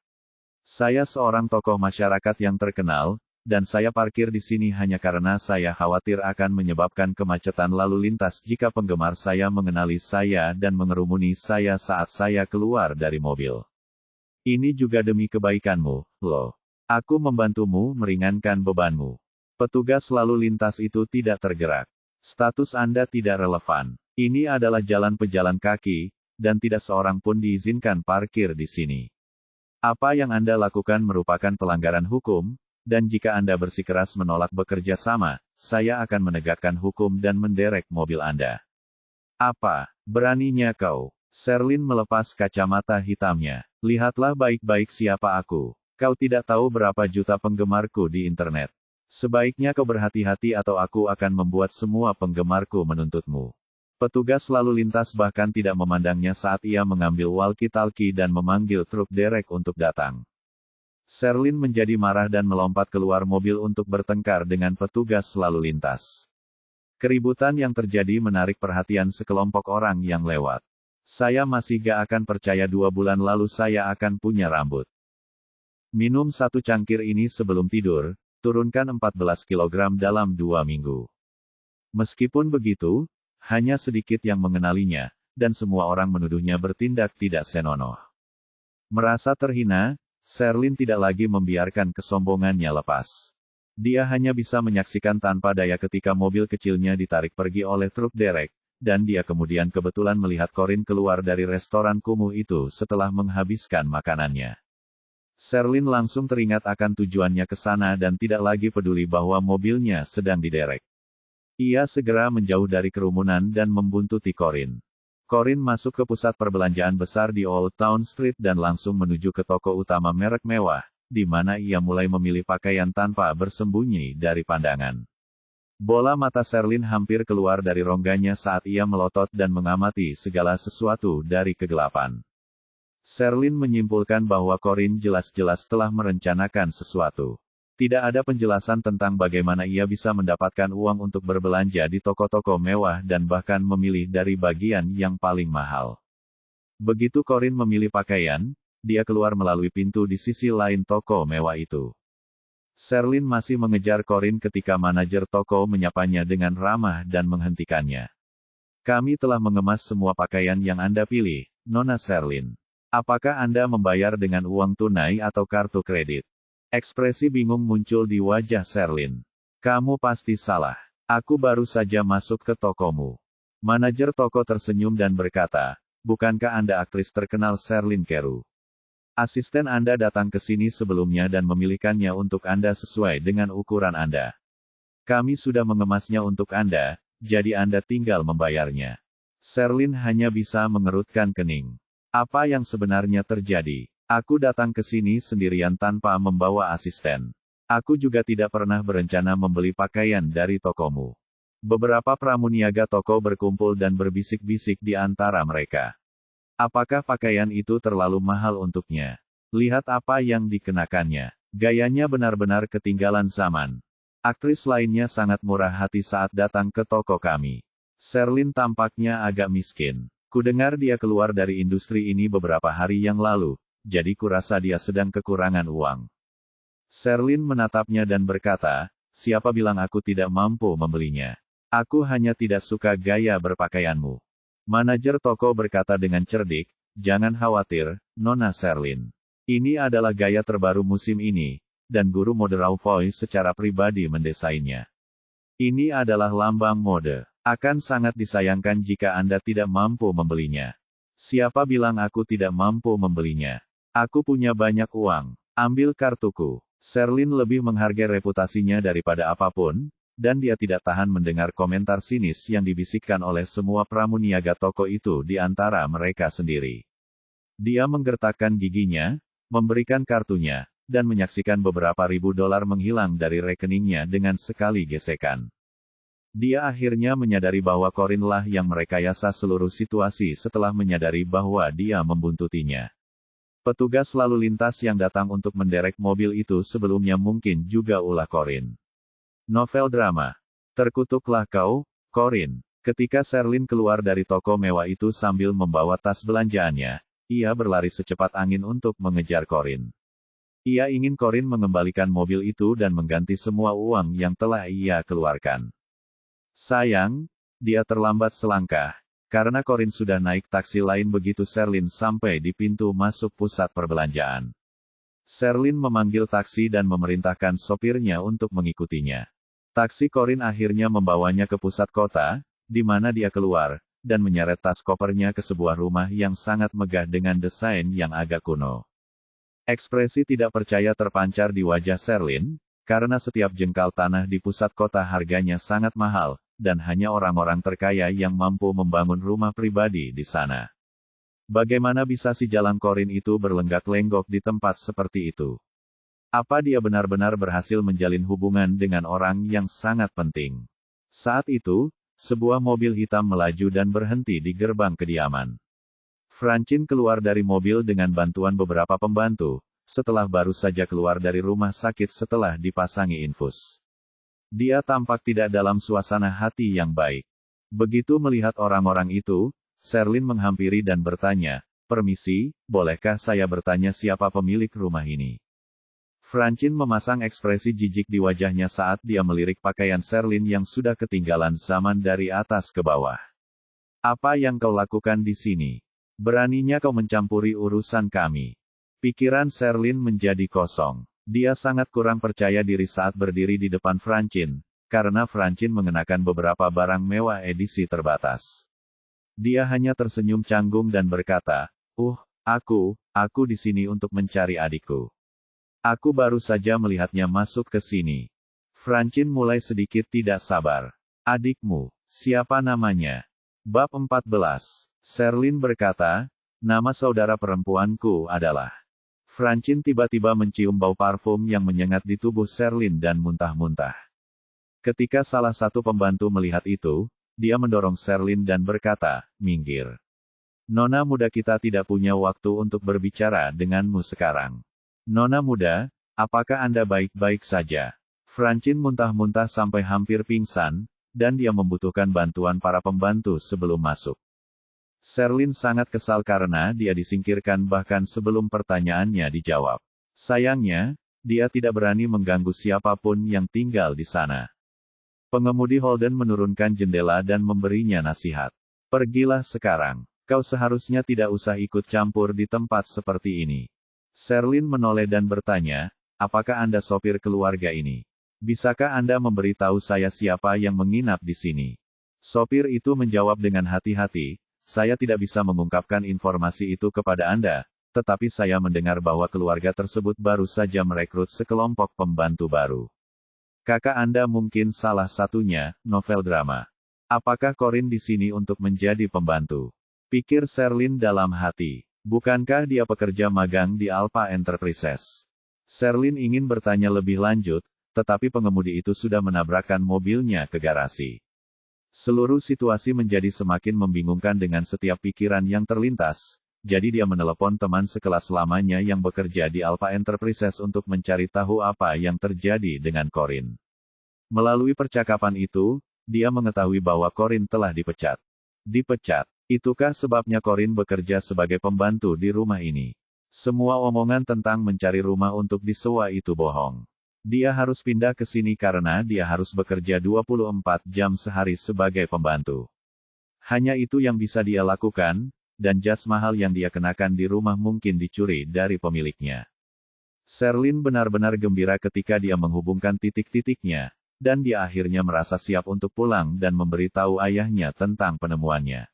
Speaker 1: Saya seorang tokoh masyarakat yang terkenal, dan saya parkir di sini hanya karena saya khawatir akan menyebabkan kemacetan lalu lintas jika penggemar saya mengenali saya dan mengerumuni saya saat saya keluar dari mobil. Ini juga demi kebaikanmu, loh. Aku membantumu meringankan bebanmu. Petugas lalu lintas itu tidak tergerak. Status Anda tidak relevan. Ini adalah jalan pejalan kaki, dan tidak seorang pun diizinkan parkir di sini. Apa yang Anda lakukan merupakan pelanggaran hukum, dan jika Anda bersikeras menolak bekerja sama, saya akan menegakkan hukum dan menderek mobil Anda. Apa beraninya kau? Sherlyn melepas kacamata hitamnya. Lihatlah baik-baik siapa aku. Kau tidak tahu berapa juta penggemarku di internet. Sebaiknya kau berhati-hati atau aku akan membuat semua penggemarku menuntutmu. Petugas lalu lintas bahkan tidak memandangnya saat ia mengambil walkie-talkie dan memanggil truk derek untuk datang. Sherlyn menjadi marah dan melompat keluar mobil untuk bertengkar dengan petugas lalu lintas. Keributan yang terjadi menarik perhatian sekelompok orang yang lewat. Saya masih gak akan percaya 2 bulan lalu saya akan punya rambut. Minum 1 cangkir ini sebelum tidur, turunkan 14 kg dalam 2 minggu. Meskipun begitu, hanya sedikit yang mengenalinya, dan semua orang menuduhnya bertindak tidak senonoh. Merasa terhina, Sherlyn tidak lagi membiarkan kesombongannya lepas. Dia hanya bisa menyaksikan tanpa daya ketika mobil kecilnya ditarik pergi oleh truk derek, dan dia kemudian kebetulan melihat Corin keluar dari restoran kumuh itu setelah menghabiskan makanannya. Sherlyn langsung teringat akan tujuannya ke sana dan tidak lagi peduli bahwa mobilnya sedang diderek. Ia segera menjauh dari kerumunan dan membuntuti Corin. Corin masuk ke pusat perbelanjaan besar di Old Town Street dan langsung menuju ke toko utama merek mewah, di mana ia mulai memilih pakaian tanpa bersembunyi dari pandangan. Bola mata Sherlyn hampir keluar dari rongganya saat ia melotot dan mengamati segala sesuatu dari kegelapan. Sherlyn menyimpulkan bahwa Corin jelas-jelas telah merencanakan sesuatu. Tidak ada penjelasan tentang bagaimana ia bisa mendapatkan uang untuk berbelanja di toko-toko mewah dan bahkan memilih dari bagian yang paling mahal. Begitu Corin memilih pakaian, dia keluar melalui pintu di sisi lain toko mewah itu. Sherlyn masih mengejar Corin ketika manajer toko menyapanya dengan ramah dan menghentikannya. Kami telah mengemas semua pakaian yang Anda pilih, Nona Sherlyn. Apakah Anda membayar dengan uang tunai atau kartu kredit? Ekspresi bingung muncul di wajah Sherlyn. Kamu pasti salah. Aku baru saja masuk ke tokomu. Manajer toko tersenyum dan berkata, bukankah Anda aktris terkenal Sherlyn Keru? Asisten Anda datang ke sini sebelumnya dan memilihkannya untuk Anda sesuai dengan ukuran Anda. Kami sudah mengemasnya untuk Anda, jadi Anda tinggal membayarnya. Sherlyn hanya bisa mengerutkan kening. Apa yang sebenarnya terjadi? Aku datang ke sini sendirian tanpa membawa asisten. Aku juga tidak pernah berencana membeli pakaian dari tokomu. Beberapa pramuniaga toko berkumpul dan berbisik-bisik di antara mereka. Apakah pakaian itu terlalu mahal untuknya? Lihat apa yang dikenakannya. Gayanya benar-benar ketinggalan zaman. Aktris lainnya sangat murah hati saat datang ke toko kami. Sherlyn tampaknya agak miskin. Kudengar dia keluar dari industri ini beberapa hari yang lalu. Jadi kurasa dia sedang kekurangan uang. Sherlyn menatapnya dan berkata, siapa bilang aku tidak mampu membelinya? Aku hanya tidak suka gaya berpakaianmu. Manajer toko berkata dengan cerdik, jangan khawatir, Nona Sherlyn. Ini adalah gaya terbaru musim ini, dan guru mode Raw Voice secara pribadi mendesainnya. Ini adalah lambang mode. Akan sangat disayangkan jika Anda tidak mampu membelinya. Siapa bilang aku tidak mampu membelinya? Aku punya banyak uang. Ambil kartuku. Sherlyn lebih menghargai reputasinya daripada apapun, dan dia tidak tahan mendengar komentar sinis yang dibisikkan oleh semua pramuniaga toko itu di antara mereka sendiri. Dia menggertakkan giginya, memberikan kartunya, dan menyaksikan beberapa ribu dolar menghilang dari rekeningnya dengan sekali gesekan. Dia akhirnya menyadari bahwa Corinne lah yang merekayasa seluruh situasi setelah menyadari bahwa dia membuntutinya. Petugas lalu lintas yang datang untuk menderek mobil itu sebelumnya mungkin juga ulah Corinne. Novel drama. Terkutuklah kau, Corinne. Ketika Sherlyn keluar dari toko mewah itu sambil membawa tas belanjaannya, ia berlari secepat angin untuk mengejar Corinne. Ia ingin Corinne mengembalikan mobil itu dan mengganti semua uang yang telah ia keluarkan. Sayang, dia terlambat selangkah. Karena Corinne sudah naik taksi lain begitu Sherlyn sampai di pintu masuk pusat perbelanjaan. Sherlyn memanggil taksi dan memerintahkan sopirnya untuk mengikutinya. Taksi Corinne akhirnya membawanya ke pusat kota, di mana dia keluar, dan menyeret tas kopernya ke sebuah rumah yang sangat megah dengan desain yang agak kuno. Ekspresi tidak percaya terpancar di wajah Sherlyn, karena setiap jengkal tanah di pusat kota harganya sangat mahal, dan hanya orang-orang terkaya yang mampu membangun rumah pribadi di sana. Bagaimana bisa si jalang Corinne itu berlenggak-lenggok di tempat seperti itu? Apa dia benar-benar berhasil menjalin hubungan dengan orang yang sangat penting? Saat itu, sebuah mobil hitam melaju dan berhenti di gerbang kediaman. Francine keluar dari mobil dengan bantuan beberapa pembantu, setelah baru saja keluar dari rumah sakit setelah dipasangi infus. Dia tampak tidak dalam suasana hati yang baik. Begitu melihat orang-orang itu, Sherlyn menghampiri dan bertanya, "Permisi, bolehkah saya bertanya siapa pemilik rumah ini?" Francine memasang ekspresi jijik di wajahnya saat dia melirik pakaian Sherlyn yang sudah ketinggalan zaman dari atas ke bawah. "Apa yang kau lakukan di sini? Beraninya kau mencampuri urusan kami?" Pikiran Sherlyn menjadi kosong. Dia sangat kurang percaya diri saat berdiri di depan Francine, karena Francine mengenakan beberapa barang mewah edisi terbatas. Dia hanya tersenyum canggung dan berkata, aku di sini untuk mencari adikku. Aku baru saja melihatnya masuk ke sini." Francine mulai sedikit tidak sabar. "Adikmu, siapa namanya?" Bab 14. Sherlyn berkata, "Nama saudara perempuanku adalah..." Francine tiba-tiba mencium bau parfum yang menyengat di tubuh Sherlyn dan muntah-muntah. Ketika salah satu pembantu melihat itu, dia mendorong Sherlyn dan berkata, "Minggir. Nona muda, kita tidak punya waktu untuk berbicara denganmu sekarang." "Nona muda, apakah Anda baik-baik saja?" Francine muntah-muntah sampai hampir pingsan, dan dia membutuhkan bantuan para pembantu sebelum masuk. Sherlyn sangat kesal karena dia disingkirkan bahkan sebelum pertanyaannya dijawab. Sayangnya, dia tidak berani mengganggu siapapun yang tinggal di sana. Pengemudi Holden menurunkan jendela dan memberinya nasihat. "Pergilah sekarang. Kau seharusnya tidak usah ikut campur di tempat seperti ini." Sherlyn menoleh dan bertanya, "Apakah Anda sopir keluarga ini? Bisakah Anda memberitahu saya siapa yang menginap di sini?" Sopir itu menjawab dengan hati-hati, "Saya tidak bisa mengungkapkan informasi itu kepada Anda, tetapi saya mendengar bahwa keluarga tersebut baru saja merekrut sekelompok pembantu baru. Kakak Anda mungkin salah satunya." Novel drama. "Apakah Corinne di sini untuk menjadi pembantu?" pikir Sherlyn dalam hati. Bukankah dia pekerja magang di Alpha Enterprises? Sherlyn ingin bertanya lebih lanjut, tetapi pengemudi itu sudah menabrakkan mobilnya ke garasi. Seluruh situasi menjadi semakin membingungkan dengan setiap pikiran yang terlintas, jadi dia menelepon teman sekelas lamanya yang bekerja di Alpha Enterprises untuk mencari tahu apa yang terjadi dengan Corinne. Melalui percakapan itu, dia mengetahui bahwa Corinne telah dipecat. Dipecat? Itukah sebabnya Corinne bekerja sebagai pembantu di rumah ini? Semua omongan tentang mencari rumah untuk disewa itu bohong. Dia harus pindah ke sini karena dia harus bekerja 24 jam sehari sebagai pembantu. Hanya itu yang bisa dia lakukan, dan jas mahal yang dia kenakan di rumah mungkin dicuri dari pemiliknya. Sherlyn benar-benar gembira ketika dia menghubungkan titik-titiknya, dan dia akhirnya merasa siap untuk pulang dan memberitahu ayahnya tentang penemuannya.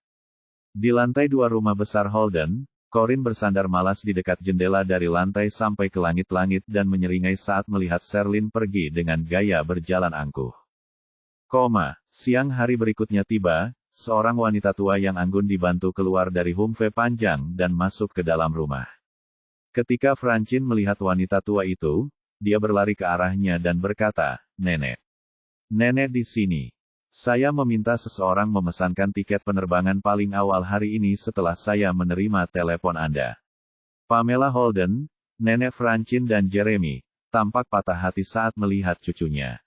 Speaker 1: Di lantai 2 rumah besar Holden, Corin bersandar malas di dekat jendela dari lantai sampai ke langit-langit dan menyeringai saat melihat Sherlyn pergi dengan gaya berjalan angkuh. Siang hari berikutnya tiba, seorang wanita tua yang anggun dibantu keluar dari humve panjang dan masuk ke dalam rumah. Ketika Francine melihat wanita tua itu, dia berlari ke arahnya dan berkata, "Nenek. Nenek di sini. Saya meminta seseorang memesankan tiket penerbangan paling awal hari ini setelah saya menerima telepon Anda." Pamela Holden, nenek Francine dan Jeremy, tampak patah hati saat melihat cucunya.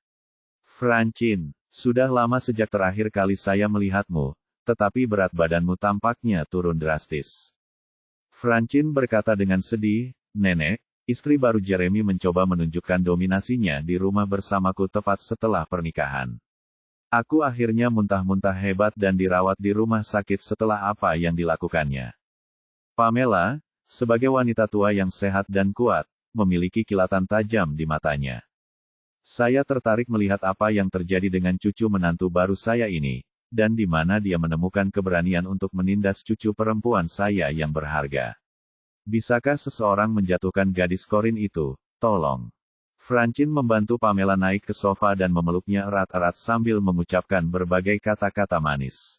Speaker 1: "Francine, sudah lama sejak terakhir kali saya melihatmu, tetapi berat badanmu tampaknya turun drastis." Francine berkata dengan sedih, "Nenek, istri baru Jeremy mencoba menunjukkan dominasinya di rumah bersamaku tepat setelah pernikahan. Aku akhirnya muntah-muntah hebat dan dirawat di rumah sakit setelah apa yang dilakukannya." Pamela, sebagai wanita tua yang sehat dan kuat, memiliki kilatan tajam di matanya. "Saya tertarik melihat apa yang terjadi dengan cucu menantu baru saya ini, dan di mana dia menemukan keberanian untuk menindas cucu perempuan saya yang berharga. Bisakah seseorang menjatuhkan gadis Corin itu, tolong?" Francine membantu Pamela naik ke sofa dan memeluknya erat-erat sambil mengucapkan berbagai kata-kata manis.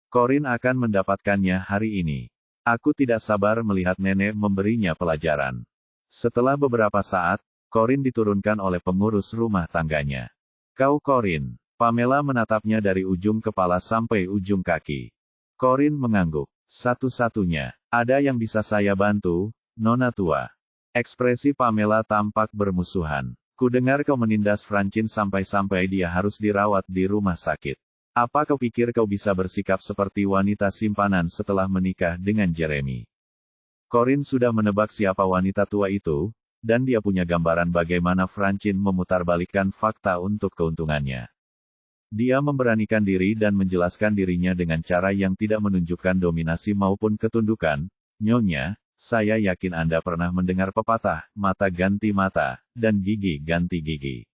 Speaker 1: "Corin akan mendapatkannya hari ini. Aku tidak sabar melihat nenek memberinya pelajaran." Setelah beberapa saat, Corin diturunkan oleh pengurus rumah tangganya. "Kau Corin." Pamela menatapnya dari ujung kepala sampai ujung kaki. Corin mengangguk. "Satu-satunya. Ada yang bisa saya bantu, Nona tua?" Ekspresi Pamela tampak bermusuhan. "Kudengar kau menindas Francine sampai-sampai dia harus dirawat di rumah sakit. Apa kau pikir kau bisa bersikap seperti wanita simpanan setelah menikah dengan Jeremy?" Corin sudah menebak siapa wanita tua itu, dan dia punya gambaran bagaimana Francine memutarbalikkan fakta untuk keuntungannya. Dia memberanikan diri dan menjelaskan dirinya dengan cara yang tidak menunjukkan dominasi maupun ketundukan. "Nyonya, saya yakin Anda pernah mendengar pepatah, mata ganti mata, dan gigi ganti gigi.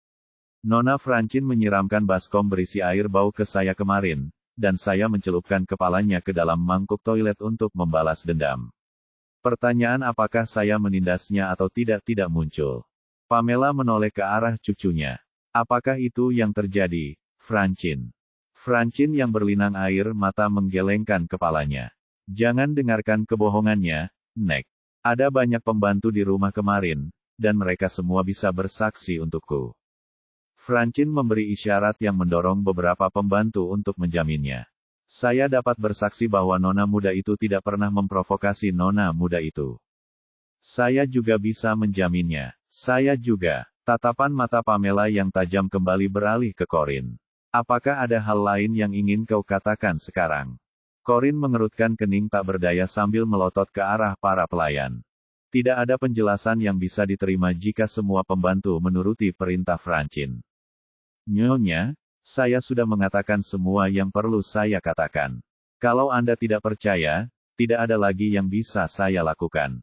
Speaker 1: Nona Francine menyiramkan baskom berisi air bau ke saya kemarin, dan saya mencelupkan kepalanya ke dalam mangkuk toilet untuk membalas dendam. Pertanyaan apakah saya menindasnya atau tidak muncul." Pamela menoleh ke arah cucunya. "Apakah itu yang terjadi, Francine?" Francine yang berlinang air mata menggelengkan kepalanya. "Jangan dengarkan kebohongannya, Nek. Ada banyak pembantu di rumah kemarin, dan mereka semua bisa bersaksi untukku." Francine memberi isyarat yang mendorong beberapa pembantu untuk menjaminnya. "Saya dapat bersaksi bahwa nona muda itu tidak pernah memprovokasi nona muda itu." "Saya juga bisa menjaminnya." "Saya juga." Tatapan mata Pamela yang tajam kembali beralih ke Corin. "Apakah ada hal lain yang ingin kau katakan sekarang?" Corin mengerutkan kening tak berdaya sambil melotot ke arah para pelayan. Tidak ada penjelasan yang bisa diterima jika semua pembantu menuruti perintah Francine. "Nyonya, saya sudah mengatakan semua yang perlu saya katakan. Kalau Anda tidak percaya, tidak ada lagi yang bisa saya lakukan."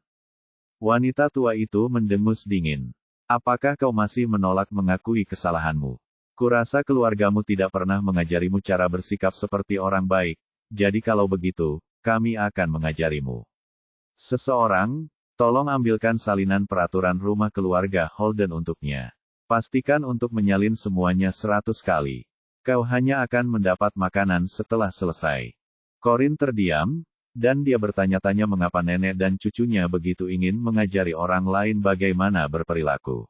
Speaker 1: Wanita tua itu mendengus dingin. "Apakah kau masih menolak mengakui kesalahanmu? Kurasa keluargamu tidak pernah mengajarimu cara bersikap seperti orang baik. Jadi kalau begitu, kami akan mengajarimu. Seseorang, tolong ambilkan salinan peraturan rumah keluarga Holden untuknya. Pastikan untuk menyalin semuanya 100 kali. Kau hanya akan mendapat makanan setelah selesai." Corin terdiam, dan dia bertanya-tanya mengapa nenek dan cucunya begitu ingin mengajari orang lain bagaimana berperilaku.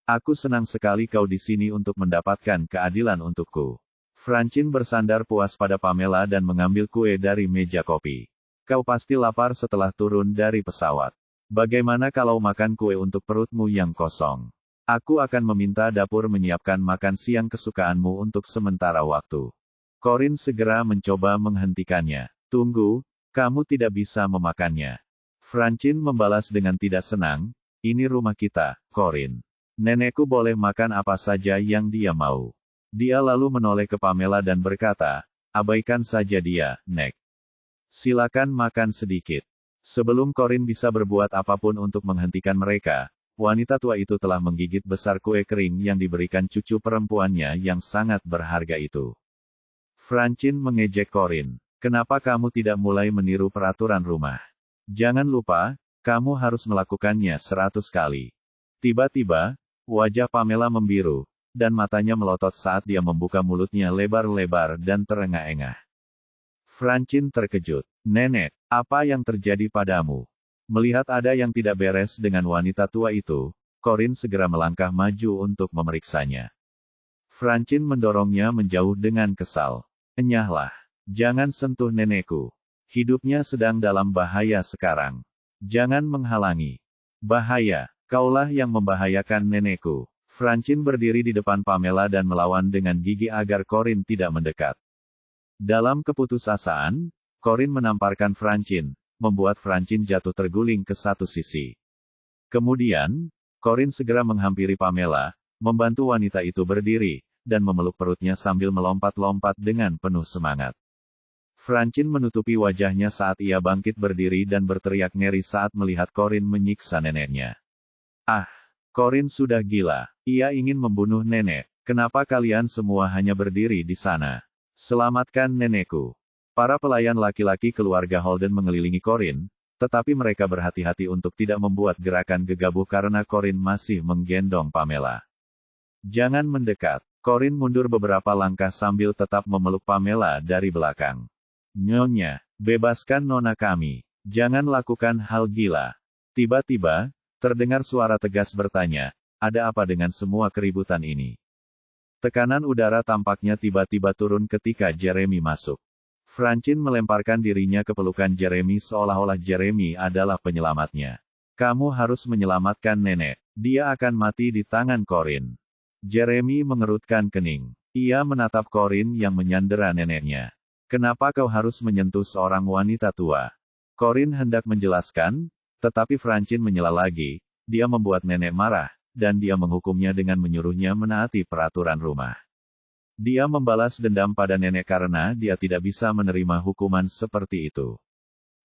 Speaker 1: "Aku senang sekali kau di sini untuk mendapatkan keadilan untukku." Francine bersandar puas pada Pamela dan mengambil kue dari meja kopi. "Kau pasti lapar setelah turun dari pesawat. Bagaimana kalau makan kue untuk perutmu yang kosong? Aku akan meminta dapur menyiapkan makan siang kesukaanmu untuk sementara waktu." Corin segera mencoba menghentikannya. "Tunggu, kamu tidak bisa memakannya." Francine membalas dengan tidak senang, "Ini rumah kita, Corin. Nenekku boleh makan apa saja yang dia mau." Dia lalu menoleh ke Pamela dan berkata, "Abaikan saja dia, Nek. Silakan makan sedikit." Sebelum Corin bisa berbuat apapun untuk menghentikan mereka, wanita tua itu telah menggigit besar kue kering yang diberikan cucu perempuannya yang sangat berharga itu. Francine mengejek Corin. "Kenapa kamu tidak mulai meniru peraturan rumah? Jangan lupa, kamu harus melakukannya 100 kali. Tiba-tiba, wajah Pamela membiru, dan matanya melotot saat dia membuka mulutnya lebar-lebar dan terengah-engah. Francine terkejut. Nenek, apa yang terjadi padamu? Melihat ada yang tidak beres dengan wanita tua itu, Corinne segera melangkah maju untuk memeriksanya. Francine mendorongnya menjauh dengan kesal. Enyahlah. Jangan sentuh nenekku. Hidupnya sedang dalam bahaya sekarang. Jangan menghalangi. Bahaya, kaulah yang membahayakan nenekku. Francine berdiri di depan Pamela dan melawan dengan gigi agar Corinne tidak mendekat. Dalam keputusasaan, Corinne menamparkan Francine, membuat Francine jatuh terguling ke satu sisi. Kemudian, Corinne segera menghampiri Pamela, membantu wanita itu berdiri, dan memeluk perutnya sambil melompat-lompat dengan penuh semangat. Francine menutupi wajahnya saat ia bangkit berdiri dan berteriak ngeri saat melihat Corinne menyiksa neneknya. Ah, Corinne sudah gila. Ia ingin membunuh nenek. Kenapa kalian semua hanya berdiri di sana? Selamatkan nenekku. Para pelayan laki-laki keluarga Holden mengelilingi Corinne, tetapi mereka berhati-hati untuk tidak membuat gerakan gegabah karena Corinne masih menggendong Pamela. Jangan mendekat. Corinne mundur beberapa langkah sambil tetap memeluk Pamela dari belakang. Nyonya, bebaskan nona kami. Jangan lakukan hal gila. Tiba-tiba, terdengar suara tegas bertanya, ada apa dengan semua keributan ini? Tekanan udara tampaknya tiba-tiba turun ketika Jeremy masuk. Francine melemparkan dirinya ke pelukan Jeremy seolah-olah Jeremy adalah penyelamatnya. Kamu harus menyelamatkan nenek. Dia akan mati di tangan Corinne. Jeremy mengerutkan kening. Ia menatap Corinne yang menyandera neneknya. Kenapa kau harus menyentuh seorang wanita tua? Corinne hendak menjelaskan, tetapi Francine menyela lagi. Dia membuat nenek marah, dan dia menghukumnya dengan menyuruhnya menaati peraturan rumah. Dia membalas dendam pada nenek karena dia tidak bisa menerima hukuman seperti itu.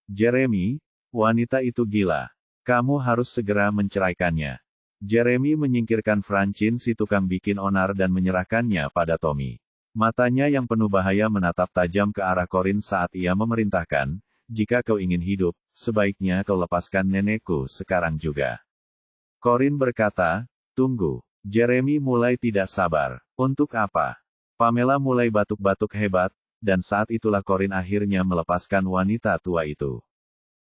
Speaker 1: Jeremy, wanita itu gila. Kamu harus segera menceraikannya. Jeremy menyingkirkan Francine si tukang bikin onar dan menyerahkannya pada Tommy. Matanya yang penuh bahaya menatap tajam ke arah Corinne saat ia memerintahkan, jika kau ingin hidup, sebaiknya kau lepaskan nenekku sekarang juga. Corinne berkata, tunggu. Jeremy mulai tidak sabar. Untuk apa? Pamela mulai batuk-batuk hebat, dan saat itulah Corinne akhirnya melepaskan wanita tua itu.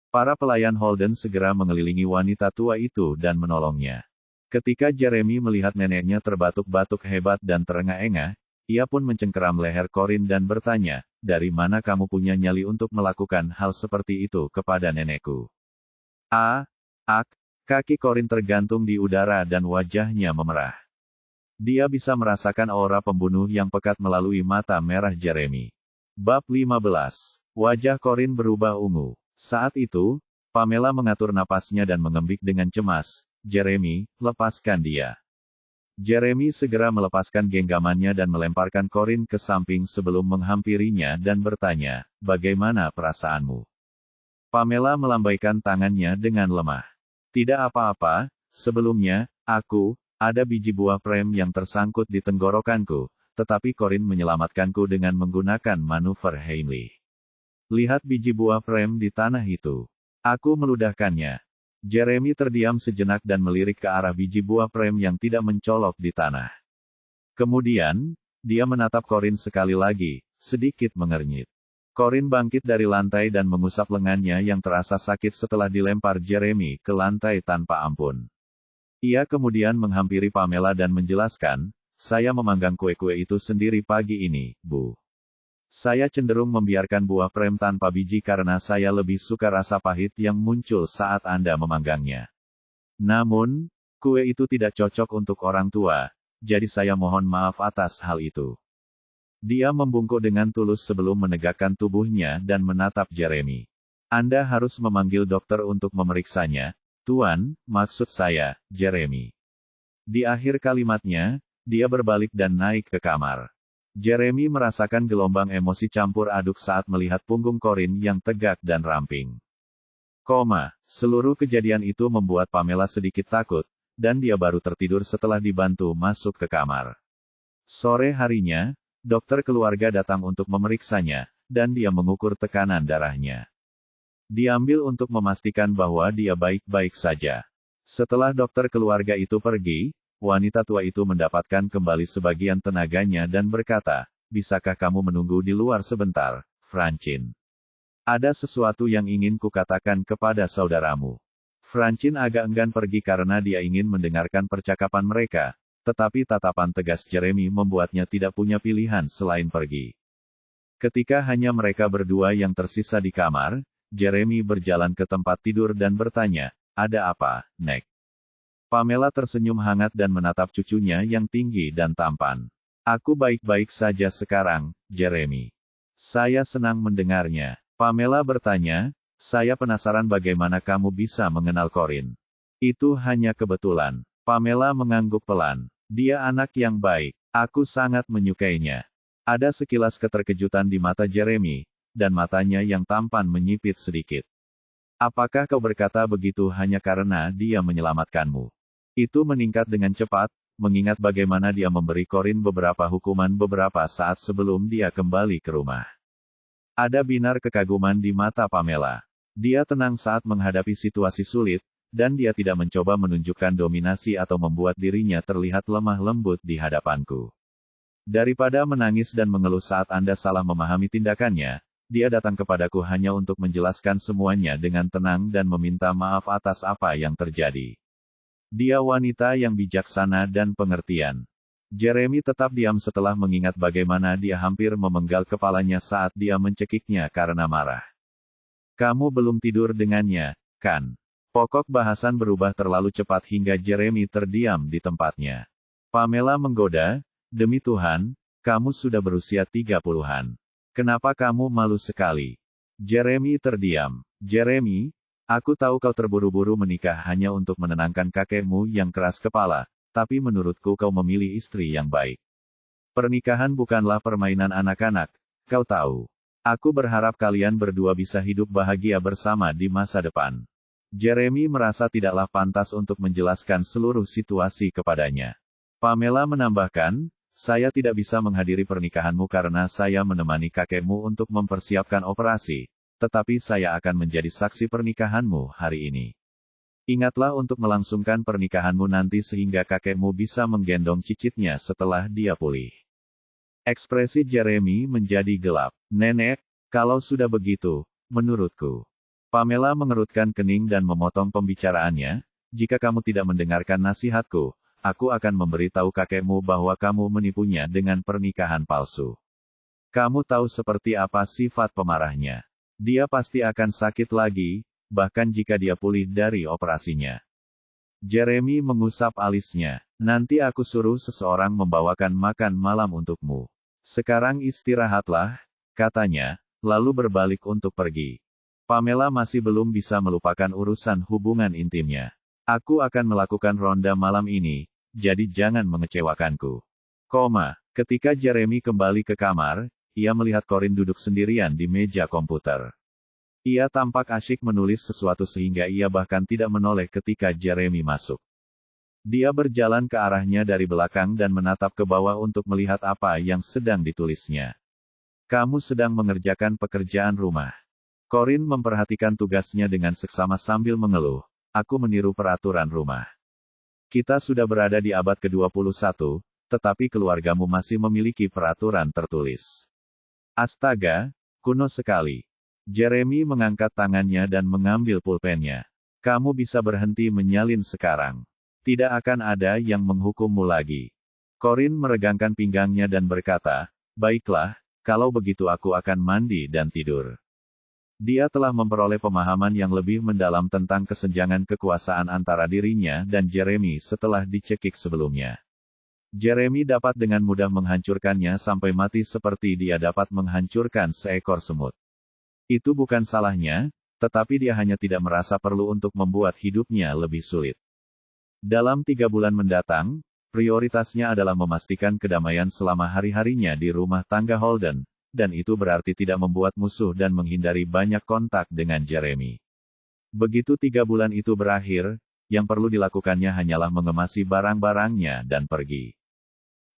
Speaker 1: Para pelayan Holden segera mengelilingi wanita tua itu dan menolongnya. Ketika Jeremy melihat neneknya terbatuk-batuk hebat dan terengah-engah, ia pun mencengkeram leher Corinne dan bertanya, dari mana kamu punya nyali untuk melakukan hal seperti itu kepada nenekku? Kaki Corinne tergantung di udara dan wajahnya memerah. Dia bisa merasakan aura pembunuh yang pekat melalui mata merah Jeremy. Bab 15. Wajah Corinne berubah ungu. Saat itu, Pamela mengatur napasnya dan mengembik dengan cemas, Jeremy, lepaskan dia. Jeremy segera melepaskan genggamannya dan melemparkan Corinne ke samping sebelum menghampirinya dan bertanya, bagaimana perasaanmu? Pamela melambaikan tangannya dengan lemah. Tidak apa-apa, sebelumnya, ada biji buah prem yang tersangkut di tenggorokanku, tetapi Corinne menyelamatkanku dengan menggunakan manuver Heimlich. Lihat biji buah prem di tanah itu. Aku meludahkannya. Jeremy terdiam sejenak dan melirik ke arah biji buah prem yang tidak mencolok di tanah. Kemudian, dia menatap Corinne sekali lagi, sedikit mengernyit. Corinne bangkit dari lantai dan mengusap lengannya yang terasa sakit setelah dilempar Jeremy ke lantai tanpa ampun. Ia kemudian menghampiri Pamela dan menjelaskan, saya memanggang kue-kue itu sendiri pagi ini, Bu. Saya cenderung membiarkan buah prem tanpa biji karena saya lebih suka rasa pahit yang muncul saat Anda memanggangnya. Namun, kue itu tidak cocok untuk orang tua, jadi saya mohon maaf atas hal itu. Dia membungkuk dengan tulus sebelum menegakkan tubuhnya dan menatap Jeremy. Anda harus memanggil dokter untuk memeriksanya, Tuan, maksud saya, Jeremy. Di akhir kalimatnya, dia berbalik dan naik ke kamar. Jeremy merasakan gelombang emosi campur aduk saat melihat punggung Corinne yang tegak dan ramping. Seluruh kejadian itu membuat Pamela sedikit takut, dan dia baru tertidur setelah dibantu masuk ke kamar. Sore harinya, dokter keluarga datang untuk memeriksanya, dan dia mengukur tekanan darahnya. Diambil untuk memastikan bahwa dia baik-baik saja. Setelah dokter keluarga itu pergi, wanita tua itu mendapatkan kembali sebagian tenaganya dan berkata, "Bisakah kamu menunggu di luar sebentar, Francine? Ada sesuatu yang ingin kukatakan kepada saudaramu." Francine agak enggan pergi karena dia ingin mendengarkan percakapan mereka, tetapi tatapan tegas Jeremy membuatnya tidak punya pilihan selain pergi. Ketika hanya mereka berdua yang tersisa di kamar, Jeremy berjalan ke tempat tidur dan bertanya, "Ada apa, Nek?" Pamela tersenyum hangat dan menatap cucunya yang tinggi dan tampan. "Aku baik-baik saja sekarang, Jeremy." "Saya senang mendengarnya." Pamela bertanya, "Saya penasaran bagaimana kamu bisa mengenal Corinne." "Itu hanya kebetulan." Pamela mengangguk pelan. "Dia anak yang baik. Aku sangat menyukainya." Ada sekilas keterkejutan di mata Jeremy, dan matanya yang tampan menyipit sedikit. "Apakah kau berkata begitu hanya karena dia menyelamatkanmu?" Itu meningkat dengan cepat, mengingat bagaimana dia memberi Corinne beberapa hukuman beberapa saat sebelum dia kembali ke rumah. Ada binar kekaguman di mata Pamela. Dia tenang saat menghadapi situasi sulit, dan dia tidak mencoba menunjukkan dominasi atau membuat dirinya terlihat lemah lembut di hadapanku. Daripada menangis dan mengeluh saat Anda salah memahami tindakannya, dia datang kepadaku hanya untuk menjelaskan semuanya dengan tenang dan meminta maaf atas apa yang terjadi. Dia wanita yang bijaksana dan pengertian. Jeremy tetap diam setelah mengingat bagaimana dia hampir memenggal kepalanya saat dia mencekiknya karena marah. "Kamu belum tidur dengannya, kan?" Pokok bahasan berubah terlalu cepat hingga Jeremy terdiam di tempatnya. Pamela menggoda, "Demi Tuhan, kamu sudah berusia 30-an. Kenapa kamu malu sekali?" Jeremy terdiam. "Jeremy, aku tahu kau terburu-buru menikah hanya untuk menenangkan kakekmu yang keras kepala, tapi menurutku kau memilih istri yang baik. Pernikahan bukanlah permainan anak-anak, kau tahu. Aku berharap kalian berdua bisa hidup bahagia bersama di masa depan." Jeremy merasa tidaklah pantas untuk menjelaskan seluruh situasi kepadanya. Pamela menambahkan, "Saya tidak bisa menghadiri pernikahanmu karena saya menemani kakekmu untuk mempersiapkan operasi, tetapi saya akan menjadi saksi pernikahanmu hari ini. Ingatlah untuk melangsungkan pernikahanmu nanti sehingga kakekmu bisa menggendong cicitnya setelah dia pulih." Ekspresi Jeremy menjadi gelap. "Nenek, kalau sudah begitu, menurutku." Pamela mengerutkan kening dan memotong pembicaraannya, "Jika kamu tidak mendengarkan nasihatku, aku akan memberitahu kakekmu bahwa kamu menipunya dengan pernikahan palsu. Kamu tahu seperti apa sifat pemarahnya. Dia pasti akan sakit lagi, bahkan jika dia pulih dari operasinya." Jeremy mengusap alisnya. "Nanti aku suruh seseorang membawakan makan malam untukmu. Sekarang istirahatlah," katanya, lalu berbalik untuk pergi. Pamela masih belum bisa melupakan urusan hubungan intimnya. "Aku akan melakukan ronda malam ini, jadi jangan mengecewakanku." Ketika Jeremy kembali ke kamar, ia melihat Corinne duduk sendirian di meja komputer. Ia tampak asyik menulis sesuatu sehingga ia bahkan tidak menoleh ketika Jeremy masuk. Dia berjalan ke arahnya dari belakang dan menatap ke bawah untuk melihat apa yang sedang ditulisnya. "Kamu sedang mengerjakan pekerjaan rumah." Corinne memperhatikan tugasnya dengan seksama sambil mengeluh, "Aku meniru peraturan rumah. Kita sudah berada di abad ke-21, tetapi keluargamu masih memiliki peraturan tertulis. Astaga, kuno sekali." Jeremy mengangkat tangannya dan mengambil pulpennya. "Kamu bisa berhenti menyalin sekarang. Tidak akan ada yang menghukummu lagi." Corinne meregangkan pinggangnya dan berkata, "Baiklah, kalau begitu aku akan mandi dan tidur." Dia telah memperoleh pemahaman yang lebih mendalam tentang kesenjangan kekuasaan antara dirinya dan Jeremy setelah dicekik sebelumnya. Jeremy dapat dengan mudah menghancurkannya sampai mati seperti dia dapat menghancurkan seekor semut. Itu bukan salahnya, tetapi dia hanya tidak merasa perlu untuk membuat hidupnya lebih sulit. Dalam 3 bulan mendatang, prioritasnya adalah memastikan kedamaian selama hari-harinya di rumah tangga Holden, dan itu berarti tidak membuat musuh dan menghindari banyak kontak dengan Jeremy. Begitu 3 bulan itu berakhir, yang perlu dilakukannya hanyalah mengemasi barang-barangnya dan pergi.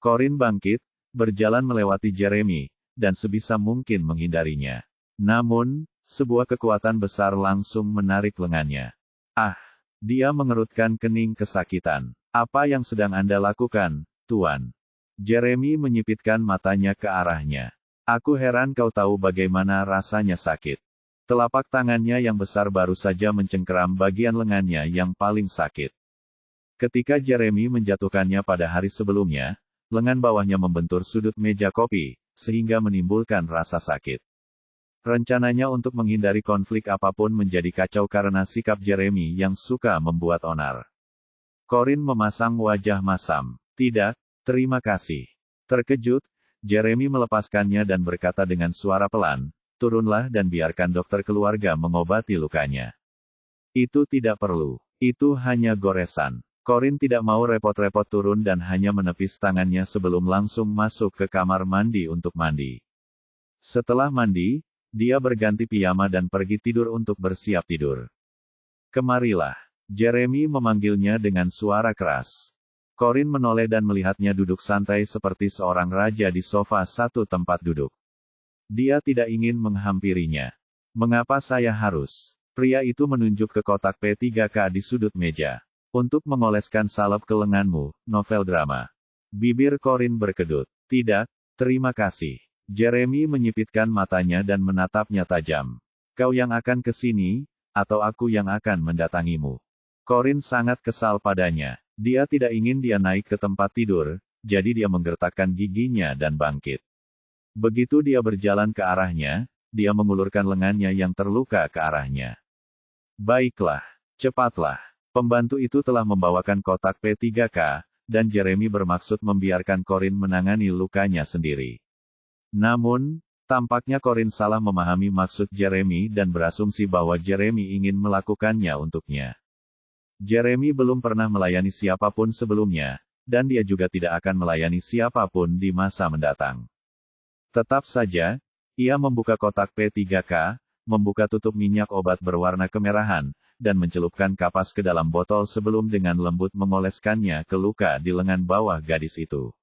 Speaker 1: Corinne bangkit, berjalan melewati Jeremy, dan sebisa mungkin menghindarinya. Namun, sebuah kekuatan besar langsung menarik lengannya. Ah! Dia mengerutkan kening kesakitan. Apa yang sedang Anda lakukan, Tuan? Jeremy menyipitkan matanya ke arahnya. Aku heran kau tahu bagaimana rasanya sakit. Telapak tangannya yang besar baru saja mencengkeram bagian lengannya yang paling sakit. Ketika Jeremy menjatuhkannya pada hari sebelumnya, lengan bawahnya membentur sudut meja kopi, sehingga menimbulkan rasa sakit. Rencananya untuk menghindari konflik apapun menjadi kacau karena sikap Jeremy yang suka membuat onar. Corin memasang wajah masam. Tidak, terima kasih. Terkejut, Jeremy melepaskannya dan berkata dengan suara pelan, turunlah dan biarkan dokter keluarga mengobati lukanya. Itu tidak perlu. Itu hanya goresan. Corin tidak mau repot-repot turun dan hanya menepis tangannya sebelum langsung masuk ke kamar mandi untuk mandi. Setelah mandi, dia berganti piyama dan pergi tidur untuk bersiap tidur. Kemarilah. Jeremy memanggilnya dengan suara keras. Corin menoleh dan melihatnya duduk santai seperti seorang raja di sofa satu tempat duduk. Dia tidak ingin menghampirinya. Mengapa saya harus? Pria itu menunjuk ke kotak P3K di sudut meja. Untuk mengoleskan salep ke lenganmu, novel drama. Bibir Corin berkedut. Tidak, terima kasih. Jeremy menyipitkan matanya dan menatapnya tajam. Kau yang akan ke sini, atau aku yang akan mendatangimu? Corin sangat kesal padanya. Dia tidak ingin dia naik ke tempat tidur, jadi dia menggertakkan giginya dan bangkit. Begitu dia berjalan ke arahnya, dia mengulurkan lengannya yang terluka ke arahnya. Baiklah, cepatlah. Pembantu itu telah membawakan kotak P3K, dan Jeremy bermaksud membiarkan Corin menangani lukanya sendiri. Namun, tampaknya Corin salah memahami maksud Jeremy dan berasumsi bahwa Jeremy ingin melakukannya untuknya. Jeremy belum pernah melayani siapapun sebelumnya, dan dia juga tidak akan melayani siapapun di masa mendatang. Tetap saja, ia membuka kotak P3K, membuka tutup minyak obat berwarna kemerahan, dan mencelupkan kapas ke dalam botol sebelum dengan lembut mengoleskannya ke luka di lengan bawah gadis itu.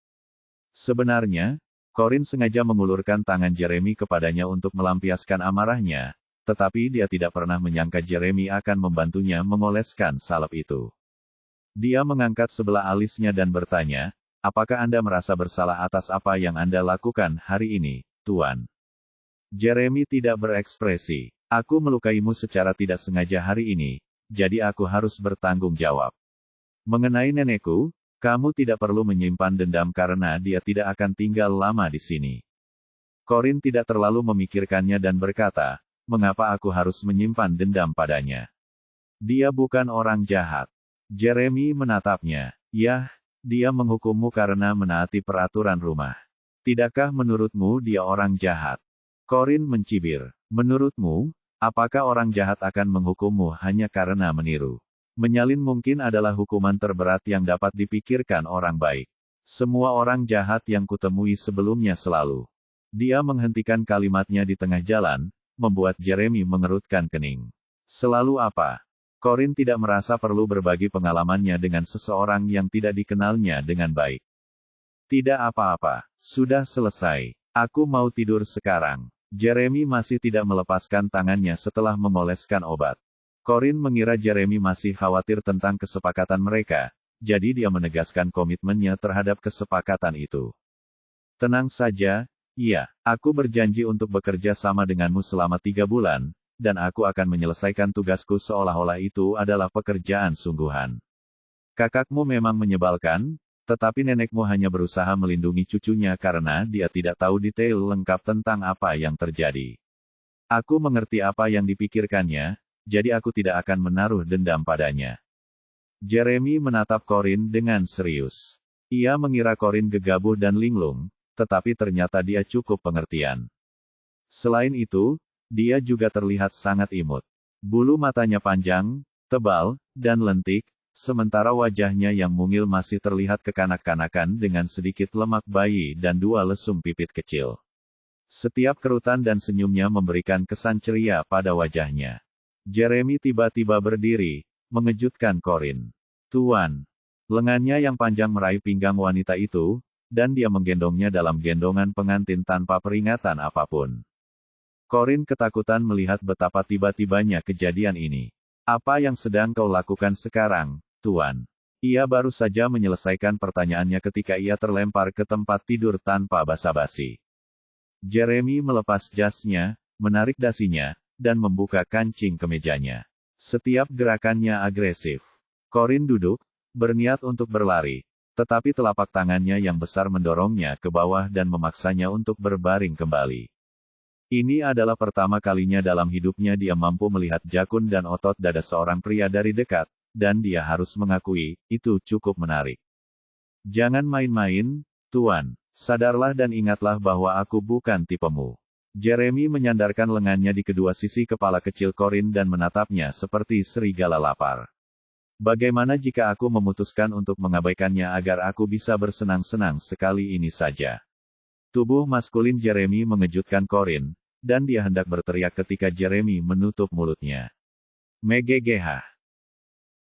Speaker 1: Sebenarnya, Corin sengaja mengulurkan tangan Jeremy kepadanya untuk melampiaskan amarahnya, tetapi dia tidak pernah menyangka Jeremy akan membantunya mengoleskan salep itu. Dia mengangkat sebelah alisnya dan bertanya, apakah Anda merasa bersalah atas apa yang Anda lakukan hari ini, Tuan? Jeremy tidak berekspresi. Aku melukaimu secara tidak sengaja hari ini, jadi aku harus bertanggung jawab. Mengenai nenekku, kamu tidak perlu menyimpan dendam karena dia tidak akan tinggal lama di sini. Corin tidak terlalu memikirkannya dan berkata, mengapa aku harus menyimpan dendam padanya? Dia bukan orang jahat. Jeremy menatapnya. Yah, dia menghukummu karena menaati peraturan rumah. Tidakkah menurutmu dia orang jahat? Corin mencibir. Menurutmu, apakah orang jahat akan menghukummu hanya karena meniru? Menyalin mungkin adalah hukuman terberat yang dapat dipikirkan orang baik. Semua orang jahat yang kutemui sebelumnya selalu. Dia menghentikan kalimatnya di tengah jalan, membuat Jeremy mengerutkan kening. Selalu apa? Corin tidak merasa perlu berbagi pengalamannya dengan seseorang yang tidak dikenalnya dengan baik. Tidak apa-apa, sudah selesai. Aku mau tidur sekarang. Jeremy masih tidak melepaskan tangannya setelah mengoleskan obat. Corin mengira Jeremy masih khawatir tentang kesepakatan mereka, jadi dia menegaskan komitmennya terhadap kesepakatan itu. Tenang saja, iya, aku berjanji untuk bekerja sama denganmu selama 3 bulan, dan aku akan menyelesaikan tugasku seolah-olah itu adalah pekerjaan sungguhan. Kakakmu memang menyebalkan, tetapi nenekmu hanya berusaha melindungi cucunya karena dia tidak tahu detail lengkap tentang apa yang terjadi. Aku mengerti apa yang dipikirkannya, jadi aku tidak akan menaruh dendam padanya. Jeremy menatap Corin dengan serius. Ia mengira Corin gegabah dan linglung, tetapi ternyata dia cukup pengertian. Selain itu, dia juga terlihat sangat imut. Bulu matanya panjang, tebal, dan lentik, sementara wajahnya yang mungil masih terlihat kekanak-kanakan dengan sedikit lemak bayi dan 2 lesung pipit kecil. Setiap kerutan dan senyumnya memberikan kesan ceria pada wajahnya. Jeremy tiba-tiba berdiri, mengejutkan Corin. Tuan. Lengannya yang panjang meraih pinggang wanita itu, dan dia menggendongnya dalam gendongan pengantin tanpa peringatan apapun. Corin ketakutan melihat betapa tiba-tibanya kejadian ini. Apa yang sedang kau lakukan sekarang, Tuan? Ia baru saja menyelesaikan pertanyaannya ketika ia terlempar ke tempat tidur tanpa basa-basi. Jeremy melepas jasnya, menarik dasinya, dan membuka kancing kemejanya. Setiap gerakannya agresif. Corin duduk, berniat untuk berlari, tetapi telapak tangannya yang besar mendorongnya ke bawah dan memaksanya untuk berbaring kembali. Ini adalah pertama kalinya dalam hidupnya dia mampu melihat jakun dan otot dada seorang pria dari dekat, dan dia harus mengakui, itu cukup menarik. Jangan main-main, Tuan. Sadarlah dan ingatlah bahwa aku bukan tipemu. Jeremy menyandarkan lengannya di kedua sisi kepala kecil Corin dan menatapnya seperti serigala lapar. Bagaimana jika aku memutuskan untuk mengabaikannya agar aku bisa bersenang-senang sekali ini saja? Tubuh maskulin Jeremy mengejutkan Corin, dan dia hendak berteriak ketika Jeremy menutup mulutnya. Megegeh.